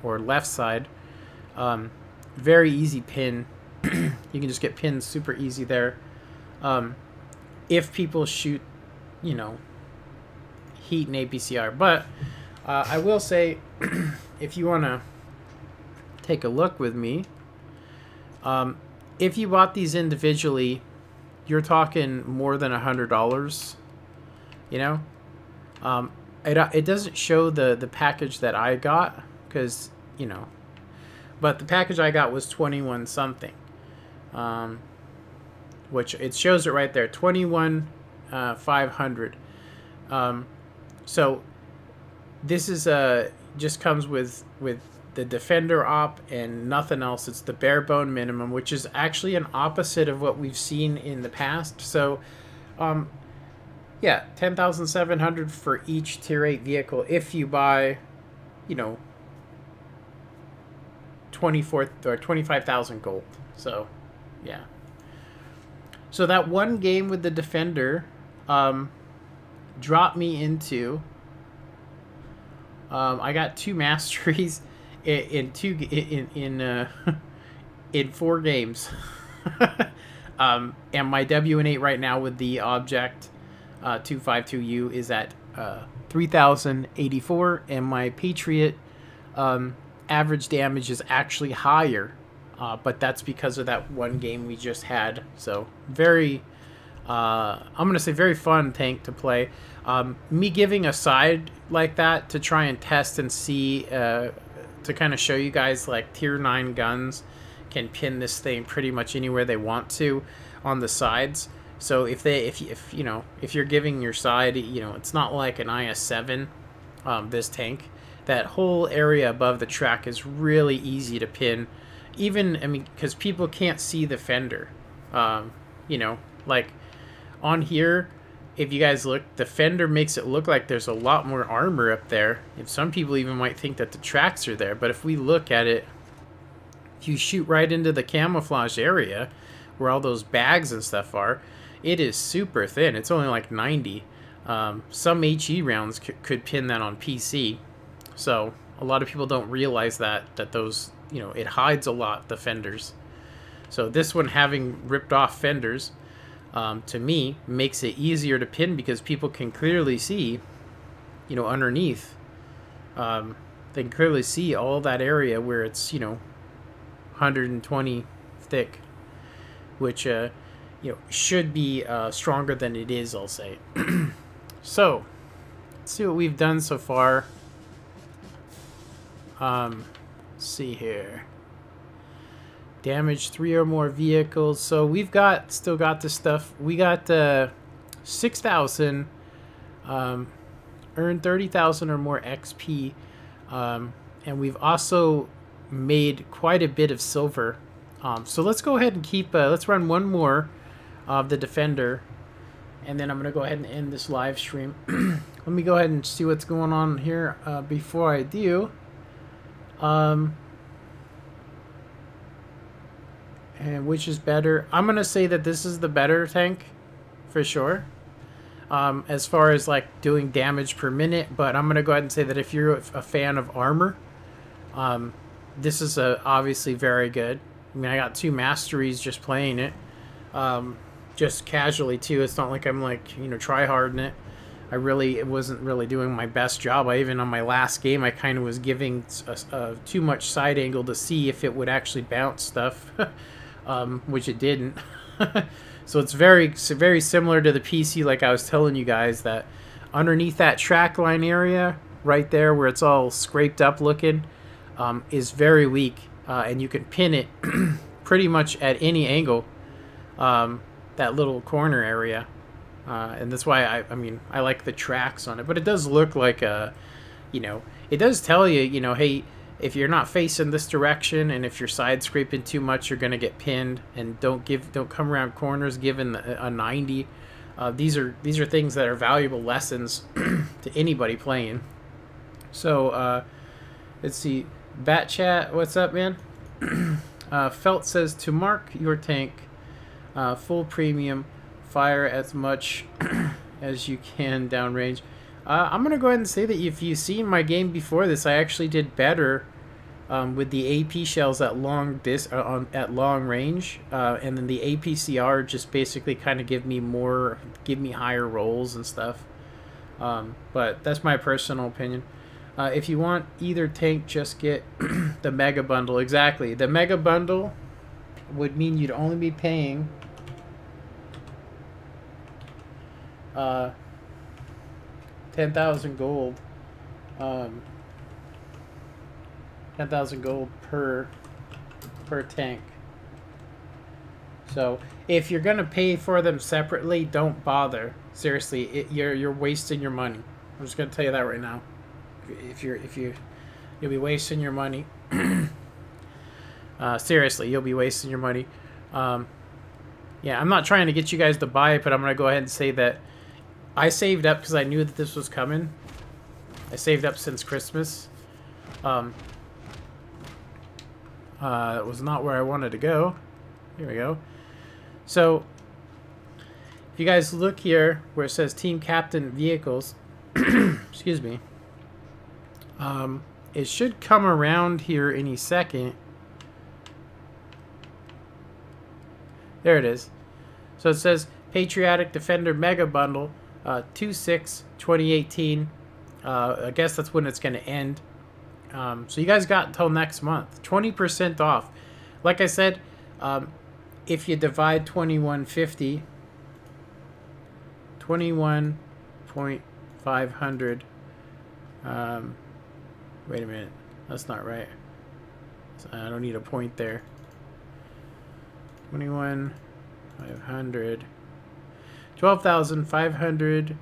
or left side, very easy pin. You can just get pinned super easy there. If people shoot, you know, heat and APCR. But I will say, if you want to take a look with me, if you bought these individually, you're talking more than $100. You know, it doesn't show the package that I got, because, you know, but the package I got was 21 something, which it shows it right there, 21,500. So this is just comes with the Defender op and nothing else. It's the bare bone minimum, which is actually an opposite of what we've seen in the past. So yeah, 10,700 for each tier 8 vehicle if you buy, you know, 24 or 25,000 gold. So yeah, so that one game with the Defender dropped me into I got 2 masteries in 4 games. And my WN8 right now with the OBJ.252U is at 3,084, and my Patriot average damage is actually higher, but that's because of that one game we just had. So very I'm gonna say very fun tank to play. Me giving a side like that to try and test and see, to kind of show you guys, like, tier 9 guns can pin this thing pretty much anywhere they want to on the sides. So if you know, if you're giving your side, you know, it's not like an IS-7, this tank. That whole area above the track is really easy to pin. Even, I mean, because people can't see the fender. You know, like on here, if you guys look, the fender makes it look like there's a lot more armor up there. If some people even might think that the tracks are there, but if we look at it, if you shoot right into the camouflage area where all those bags and stuff are, it is super thin. It's only like 90. Some HE rounds could pin that on PC. So a lot of people don't realize that those, you know, it hides a lot, the fenders. So this one, having ripped off fenders, to me, makes it easier to pin because people can clearly see, you know, underneath. They can clearly see all that area where it's, you know, 120 thick, which, you know, should be stronger than it is, I'll say. So, let's see what we've done so far. Let's see here. Damage 3 or more vehicles. So we've still got this stuff. We got 6,000, earned 30,000 or more XP, and we've also made quite a bit of silver. So let's go ahead and keep. Let's run one more of the Defender, and then I'm gonna go ahead and end this live stream. Let me go ahead and see what's going on here before I do. And which is better? I'm gonna say that this is the better tank, for sure. As far as like doing damage per minute, but I'm gonna go ahead and say that if you're a fan of armor, this is obviously very good. I mean, I got 2 masteries just playing it, just casually too. It's not like I'm like, you know, try-harding it. It wasn't really doing my best job. Even on my last game, I kind of was giving too much side angle to see if it would actually bounce stuff, which it didn't. So it's very similar to the PC, like I was telling you guys, that underneath that track line area, right there where it's all scraped up looking, is very weak, and you can pin it pretty much at any angle. that little corner area. And that's why I mean, I like the tracks on it, but it does look like a, you know, it does tell you, you know, hey, if you're not facing this direction and if you're side scraping too much, you're going to get pinned, and don't come around corners given a 90. These are things that are valuable lessons to anybody playing. So, let's see. Bat Chat, what's up, man? Felt says, to mark your tank, full premium, fire as much as you can downrange. I'm gonna go ahead and say that if you've seen my game before this, I actually did better with the AP shells at long range, and then the APCR just basically kind of give me higher rolls and stuff. But that's my personal opinion. If you want either tank, just get the Mega Bundle. Exactly, the Mega Bundle would mean you'd only be paying 10,000 gold. 10,000 gold per tank. So if you're gonna pay for them separately, don't bother. Seriously, you're wasting your money. I'm just gonna tell you that right now. You'll be wasting your money. Seriously, you'll be wasting your money. Yeah, I'm not trying to get you guys to buy it, but I'm gonna go ahead and say that I saved up because I knew that this was coming. I saved up since Christmas. It was not where I wanted to go. Here we go. So, if you guys look here where it says Team Captain Vehicles, excuse me, it should come around here any second. There it is. So it says Patriotic Defender Mega Bundle, 2/6/2018. I guess that's when it's going to end. So you guys got until next month. 20% off. Like I said, if you divide 2150, 21.500. Wait a minute. That's not right. I don't need a point there. 21,500. 12,500.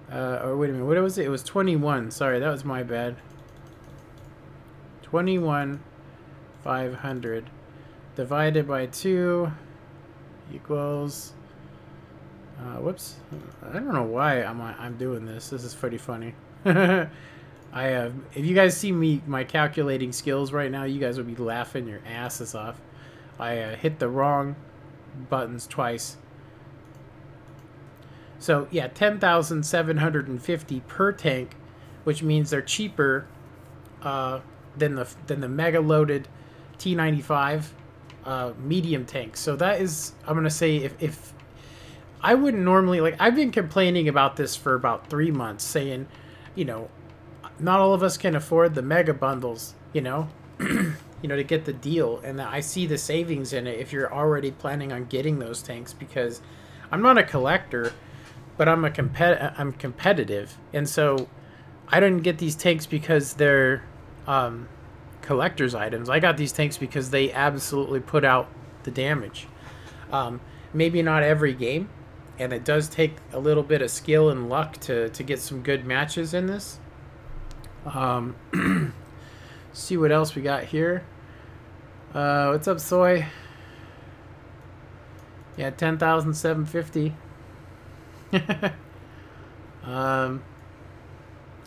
Or wait a minute. What was it? It was 21. Sorry, that was my bad. 21,500 divided by 2 equals. Whoops. I don't know why I'm doing this. This is pretty funny. If you guys see my calculating skills right now, you guys would be laughing your asses off. I hit the wrong buttons twice. So yeah, 10,750 per tank, which means they're cheaper than the mega loaded T95 medium tank. So that is, I'm gonna say, if I wouldn't normally, like, I've been complaining about this for about 3 months, saying, you know, not all of us can afford the mega bundles, you know, you know, to get the deal, and I see the savings in it if you're already planning on getting those tanks, because I'm not a collector, but I'm competitive, and so I didn't get these tanks because they're collector's items. I got these tanks because they absolutely put out the damage. Maybe not every game, and it does take a little bit of skill and luck to get some good matches in this. See what else we got here. What's up, Soy? Yeah, 10,750.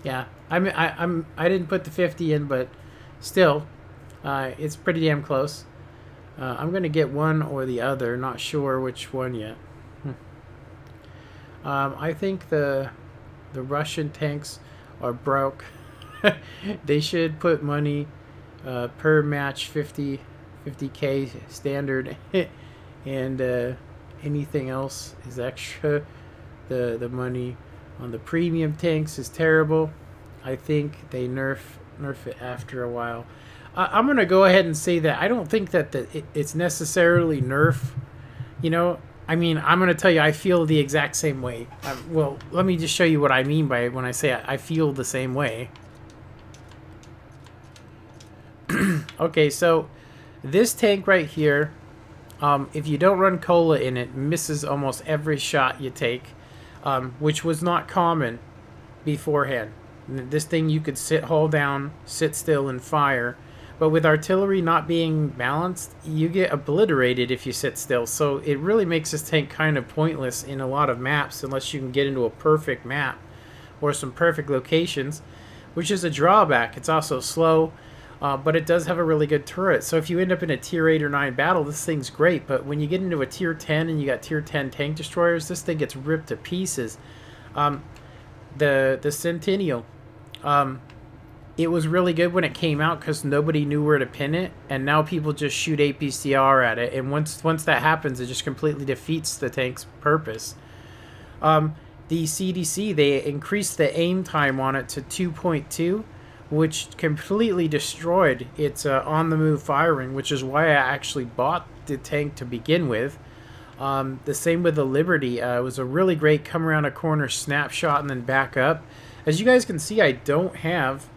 Yeah, I didn't put the 50 in, but still, it's pretty damn close. I'm gonna get one or the other. Not sure which one yet. I think the Russian tanks are broke. They should put money per match, 50K standard, and anything else is extra. The money on the premium tanks is terrible. I think they nerf it after a while. I'm gonna go ahead and say that I don't think that it's necessarily nerf. You know, I mean, I'm gonna tell you, I feel the exact same way. Well, let me just show you what I mean by when I say I feel the same way. Okay, so this tank right here If you don't run cola in it, misses almost every shot you take, which was not common beforehand. This thing you could hold down, sit still, and fire. But with artillery not being balanced, you get obliterated if you sit still. So it really makes this tank kind of pointless in a lot of maps unless you can get into a perfect map or some perfect locations, which is a drawback. It's also slow, but it does have a really good turret. So if you end up in a tier 8 or 9 battle, this thing's great. But when you get into a tier 10 and you got tier 10 tank destroyers, this thing gets ripped to pieces. The Centennial, it was really good when it came out because nobody knew where to pin it, and now people just shoot APCR at it, and once that happens, it just completely defeats the tank's purpose. The CDC, they increased the aim time on it to 2.2, which completely destroyed its on-the-move firing, which is why I actually bought the tank to begin with. The same with the Liberty. It was a really great come around a corner snapshot and then back up. As you guys can see, I don't have,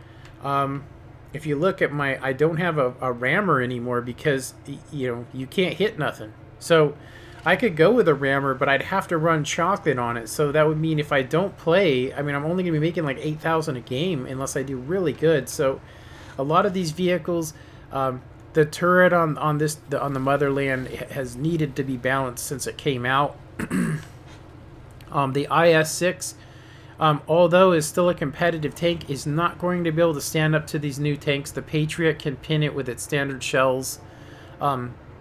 if you look at I don't have a rammer anymore because, you can't hit nothing. So I could go with a rammer, but I'd have to run chocolate on it. So that would mean if I don't play, I'm only going to be making like 8,000 a game unless I do really good. So a lot of these vehicles, the turret on the Motherland has needed to be balanced since it came out. The IS-6, although is still a competitive tank, is not going to be able to stand up to these new tanks. The Patriot can pin it with its standard shells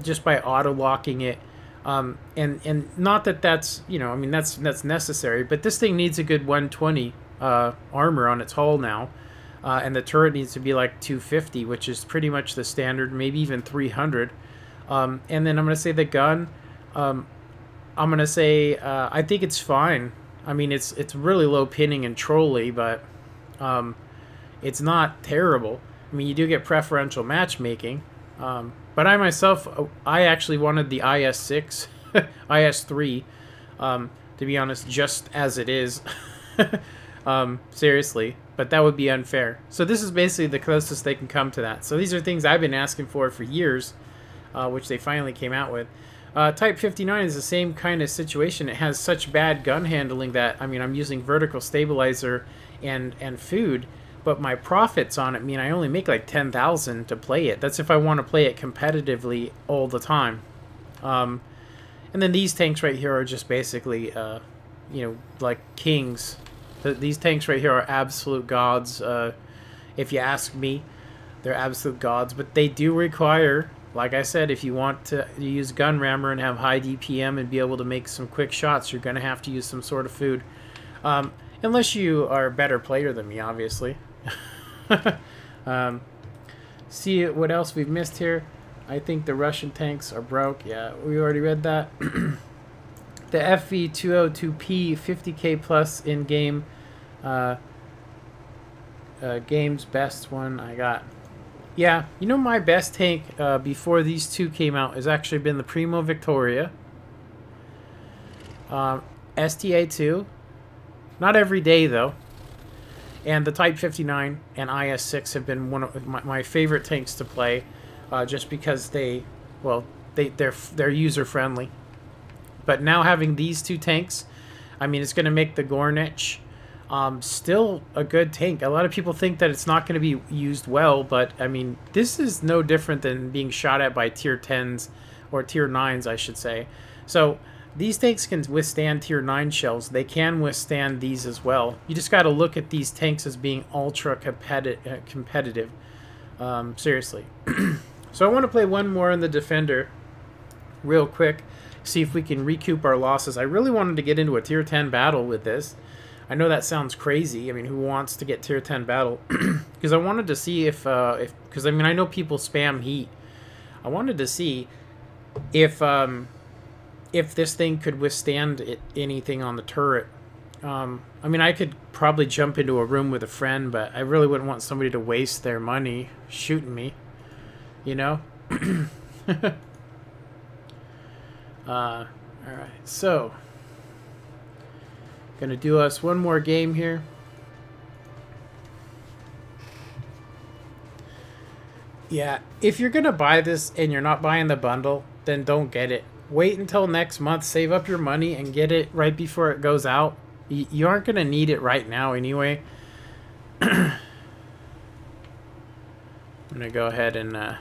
just by auto-locking it. And not that that's, that's necessary, but this thing needs a good 120 armor on its hull now. And the turret needs to be like 250, which is pretty much the standard, maybe even 300. And then I'm going to say the gun, I'm going to say I think it's fine. It's really low pinning and trolly, but it's not terrible. You do get preferential matchmaking. But I myself, I actually wanted the IS-6, IS-3, to be honest, just as it is. Seriously, but that would be unfair. So this is basically the closest they can come to that. So these are things I've been asking for years, which they finally came out with. Type 59 is the same kind of situation. It has such bad gun handling that, I'm using vertical stabilizer and food, but my profits on it mean I only make like 10,000 to play it. That's if I want to play it competitively all the time. And then these tanks right here are just basically, like kings. These tanks right here are absolute gods. If you ask me, they're absolute gods. But they do require, like I said, if you want to use gun rammer and have high DPM and be able to make some quick shots, you're going to have to use some sort of food. Unless you are a better player than me, obviously. See what else we've missed here. I think the Russian tanks are broke. Yeah, we already read that. The FV202P 50k plus in game game's best one I got. Yeah, my best tank before these two came out has actually been the Primo Victoria, STA2, not every day though, and the Type 59 and IS-6 have been one of my favorite tanks to play, just because they're user friendly. But now having these two tanks, it's going to make the Gornich still a good tank. A lot of people think that it's not going to be used well, but this is no different than being shot at by tier 10s or tier 9s, I should say. So these tanks can withstand tier 9 shells. They can withstand these as well. You just got to look at these tanks as being ultra competitive. Seriously. So I want to play one more in the Defender real quick. See if we can recoup our losses. I really wanted to get into a tier 10 battle with this. I know that sounds crazy. who wants to get tier 10 battle? Because I wanted to see if because I know people spam heat. I wanted to see if this thing could withstand anything on the turret. I could probably jump into a room with a friend, but I really wouldn't want somebody to waste their money shooting me. Alright, so gonna do us one more game here. Yeah, if you're gonna buy this and you're not buying the bundle, then don't get it. Wait until next month, save up your money, and get it right before it goes out. You aren't going to need it right now anyway. I'm going to go ahead and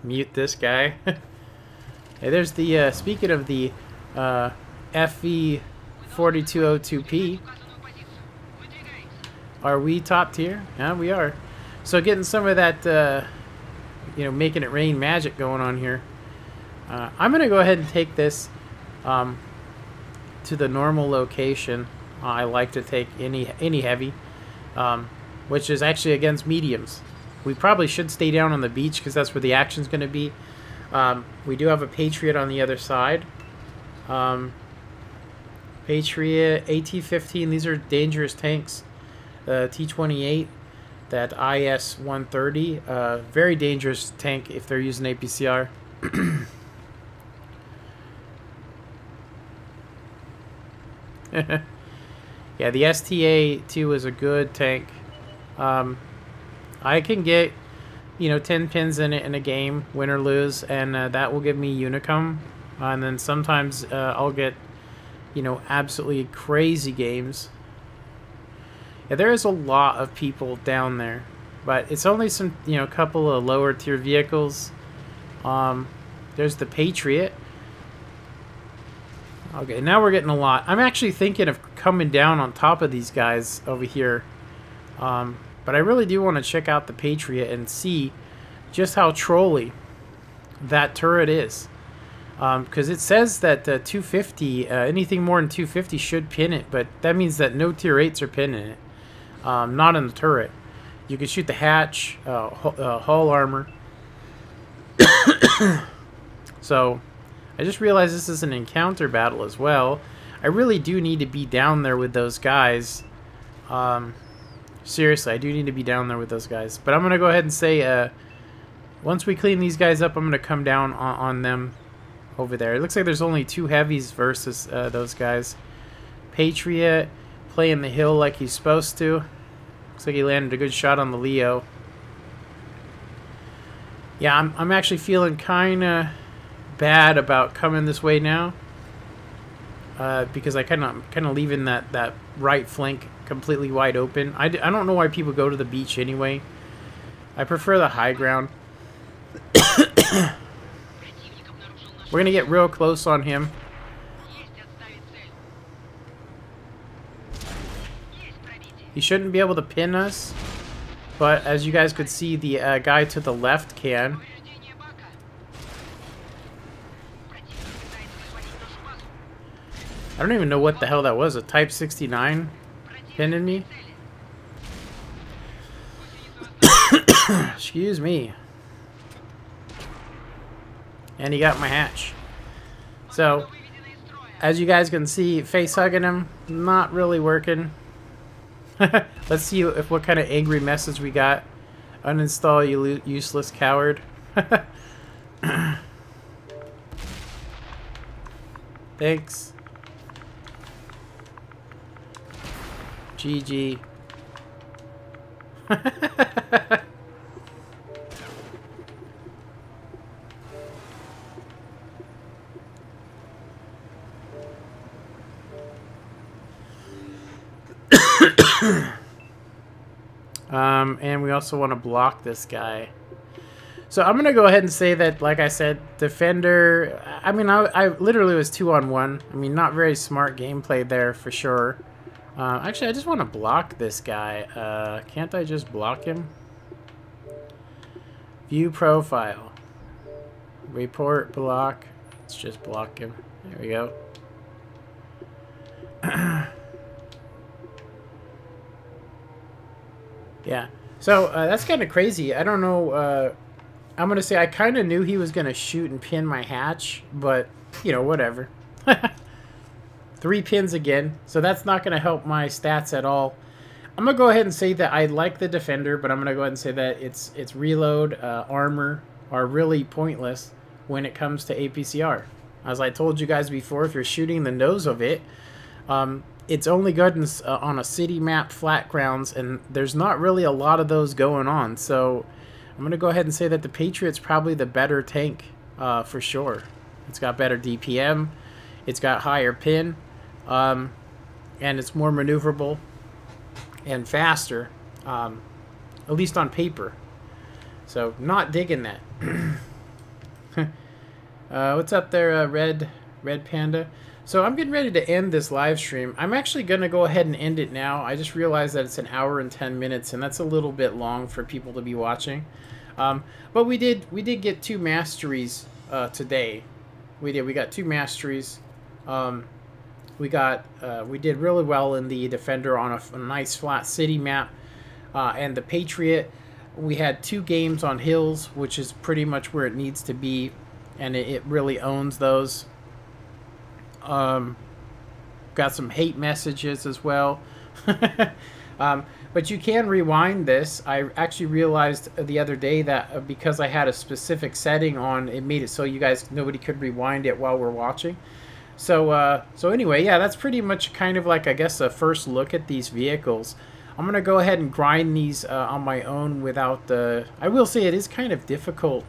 mute this guy. Hey, there's the, speaking of the FV4202P. Are we top tier? Yeah, we are. So getting some of that, you know, making it rain magic going on here. I'm going to go ahead and take this to the normal location. I like to take any heavy, which is actually against mediums. We probably should stay down on the beach because that's where the action's going to be. We do have a Patriot on the other side. Patriot, AT-15, these are dangerous tanks. The T28, that IS-130, very dangerous tank if they're using APCR. Yeah, the STA-2 is a good tank. I can get, you know, 10 pins in it in a game, win or lose, and that will give me Unicum. And then sometimes I'll get, you know, absolutely crazy games. Yeah, there is a lot of people down there, but it's only some, you know, a couple of lower tier vehicles. There's the Patriot. Okay, now we're getting a lot. I'm actually thinking of coming down on top of these guys over here. But I really do want to check out the Patriot and see just how trolly that turret is. Because it says that 250, anything more than 250 should pin it, but that means that no tier 8s are pinning it. Not in the turret. You can shoot the hatch, hull armor. So, I just realized this is an encounter battle as well. I really do need to be down there with those guys. Seriously, I do need to be down there with those guys. But I'm going to go ahead and say, once we clean these guys up, I'm going to come down on them over there. It looks like there's only 2 heavies versus those guys. Patriot playing the hill like he's supposed to. Looks like he landed a good shot on the Leo. Yeah, I'm actually feeling kind of bad about coming this way now. Because I kind of leaving that right flank completely wide open. I don't know why people go to the beach anyway. I prefer the high ground. We're going to get real close on him. He shouldn't be able to pin us. But as you guys could see, the guy to the left can. I don't even know what the hell that was. A Type 69 pinning me? Excuse me. And he got my hatch. So, as you guys can see, face hugging him, not really working. Let's see what kind of angry message we got. Uninstall, you useless coward. Thanks. GG. And we also want to block this guy. So I'm going to go ahead and say that, like I said, defender, I mean, I literally was 2-on-1. I mean, not very smart gameplay there for sure. Actually, I just want to block this guy. Can't I just block him? View profile. Report, block. Let's just block him. There we go. Yeah. So, that's kind of crazy. I don't know. I'm going to say I kind of knew he was going to shoot and pin my hatch, but, you know, whatever. 3 pins again, so that's not going to help my stats at all. I'm going to go ahead and say that I like the defender, but I'm going to go ahead and say that its reload, armor are really pointless when it comes to APCR. As I told you guys before, if you're shooting the nose of it, it's only good on a city map, flat grounds, and there's not really a lot of those going on. So I'm going to go ahead and say that the Patriot's probably the better tank for sure. It's got better DPM. It's got higher pin. And it's more maneuverable and faster, at least on paper. So, not digging that. What's up there, Red Panda? So, I'm getting ready to end this live stream. I'm actually going to go ahead and end it now. I just realized that it's an hour and 10 minutes, and that's a little bit long for people to be watching. But we did get 2 masteries today. We got 2 masteries. We did really well in the Defender on a nice flat city map, and the Patriot. We had 2 games on hills, which is pretty much where it needs to be, and it really owns those. Got some hate messages as well. But you can rewind this. I actually realized the other day that because I had a specific setting on, it made it so nobody could rewind it while we're watching. So anyway, yeah, that's pretty much kind of like, I guess, a first look at these vehicles. I'm going to go ahead and grind these on my own without the... I will say it is kind of difficult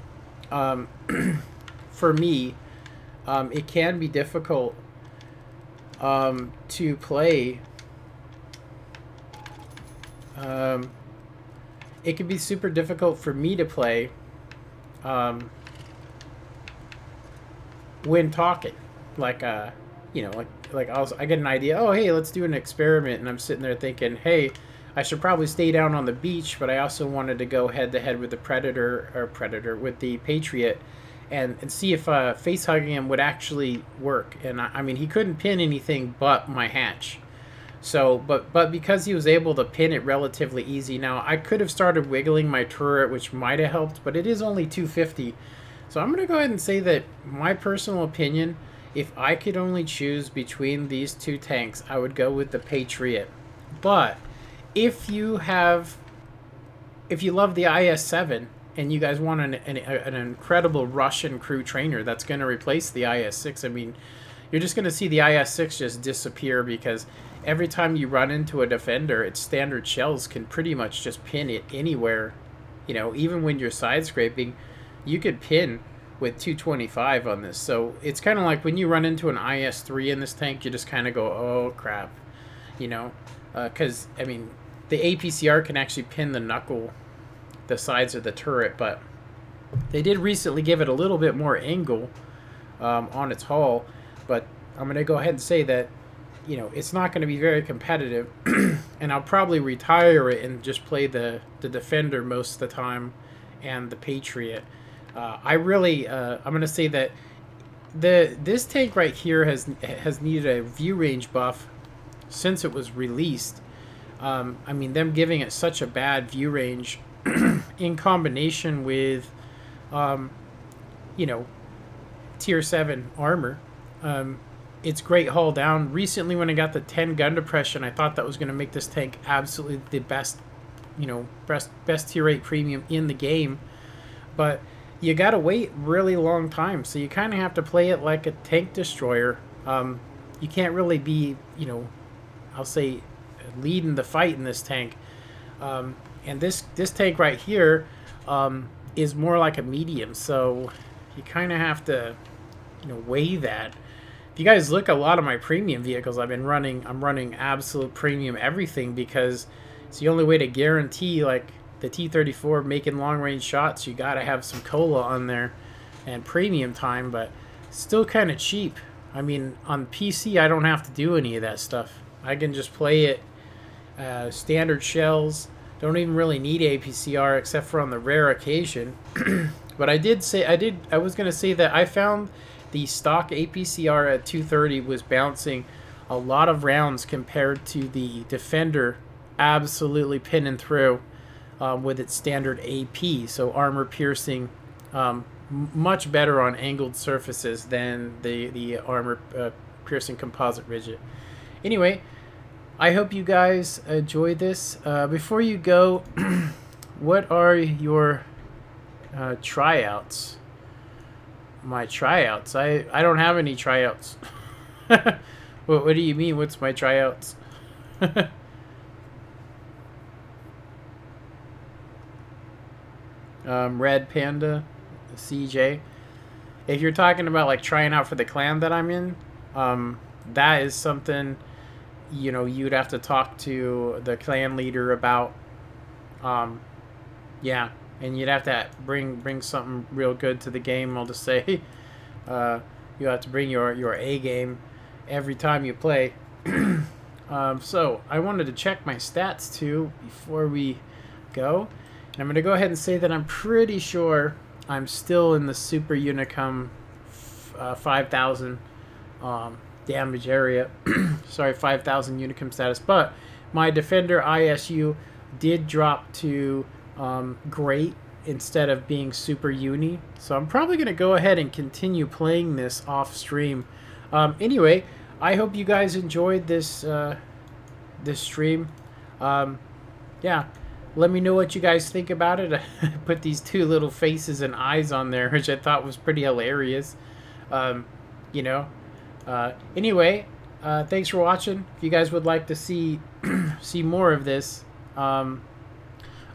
for me. It can be difficult to play. It can be super difficult for me to play when talking. Like, you know, I get an idea, oh, hey, let's do an experiment, and I'm sitting there thinking, hey, I should probably stay down on the beach, but I also wanted to go head-to-head with the with the Patriot, and see if face-hugging him would actually work. And, I mean, he couldn't pin anything but my hatch. So, but because he was able to pin it relatively easy, now, I could have started wiggling my turret, which might have helped, but it is only 250. So I'm going to go ahead and say that my personal opinion, if I could only choose between these 2 tanks, I would go with the Patriot. But if you love the IS-7 and you guys want an incredible Russian crew trainer that's going to replace the IS-6, I mean, you're just going to see the IS-6 just disappear, because every time you run into a Defender, its standard shells can pretty much just pin it anywhere. You know, even when you're side scraping, you could pin with 225 on this. So it's kind of like when you run into an IS-3 in this tank, you just kind of go, oh crap, you know, because I mean the APCR can actually pin the sides of the turret, but they did recently give it a little bit more angle on its hull. But I'm going to go ahead and say that, you know, it's not going to be very competitive, and I'll probably retire it and just play the Defender most of the time and the Patriot. I'm going to say that this tank right here has needed a view range buff since it was released. I mean, them giving it such a bad view range in combination with, you know, tier 7 armor. It's great hull down. Recently, when I got the 10 gun depression, I thought that was going to make this tank absolutely the best, you know, best tier 8 premium in the game. But you got to wait really long time, so you kind of have to play it like a tank destroyer. You can't really be, you know, I'll say, leading the fight in this tank. And this tank right here is more like a medium, so you kind of have to, you know, weigh that. If you guys look at a lot of my premium vehicles, I'm running absolute premium everything, because it's the only way to guarantee, like the T34 making long range shots. You got to have some cola on there and premium time, but still kind of cheap. I mean, on PC, I don't have to do any of that stuff. I can just play it standard shells. Don't even really need APCR except for on the rare occasion. But I was going to say that I found the stock APCR at 230 was bouncing a lot of rounds compared to the Defender absolutely pinning through with its standard AP. So armor piercing much better on angled surfaces than the armor piercing composite rigid. Anyway, I hope you guys enjoyed this. Before you go, what are your tryouts? My tryouts? I don't have any tryouts. What do you mean, what's my tryouts? Red Panda, CJ. if you're talking about like trying out for the clan that I'm in, that is something, you know, you'd have to talk to the clan leader about. Yeah, and you'd have to bring something real good to the game. I'll just say, you have to bring your A game every time you play. So I wanted to check my stats too before we go. And I'm going to go ahead and say that I'm pretty sure I'm still in the Super Unicum 5,000 damage area. Sorry, 5,000 Unicum status. But my Defender ISU did drop to Great instead of being Super Uni. So I'm probably going to go ahead and continue playing this off stream. Anyway, I hope you guys enjoyed this this stream. Yeah, let me know what you guys think about it. I put these two little faces and eyes on there, which I thought was pretty hilarious. You know. Anyway, thanks for watching. If you guys would like to see see more of this.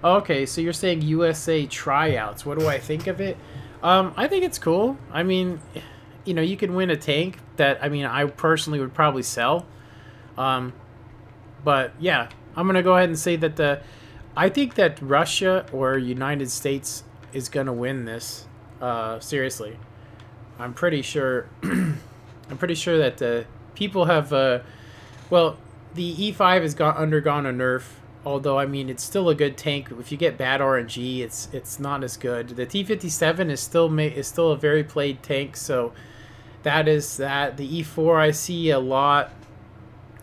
Okay, so you're saying USA tryouts. What do I think of it? I think it's cool. I mean, you know, you can win a tank that, I mean, I personally would probably sell. But yeah, I'm going to go ahead and say that I think that Russia or United States is going to win this. Seriously. I'm pretty sure I'm pretty sure that people have well, the E5 has undergone a nerf. Although, I mean, it's still a good tank. If you get bad RNG, it's not as good. The T27 is still a very played tank, so that is that. The E4 I see a lot.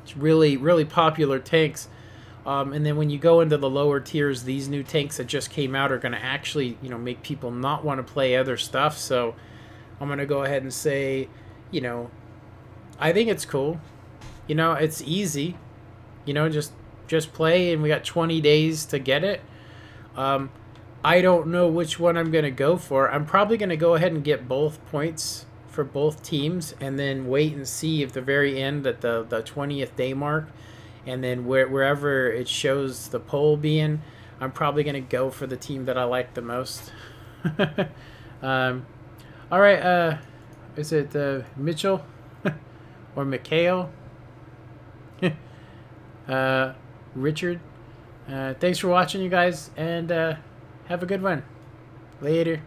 It's really popular tanks. And then when you go into the lower tiers, these new tanks that just came out are going to actually, you know, make people not want to play other stuff. So I'm going to go ahead and say, you know, I think it's cool. You know, it's easy. You know, just play, and we got 20 days to get it. I don't know which one I'm going to go for. I'm probably going to go ahead and get both points for both teams, and then wait and see if the very end at the 20th day mark, and then wherever it shows the poll being, I'm probably going to go for the team that I like the most. All right, is it Mitchell or Mikhail? Richard, thanks for watching, you guys, and have a good one. Later.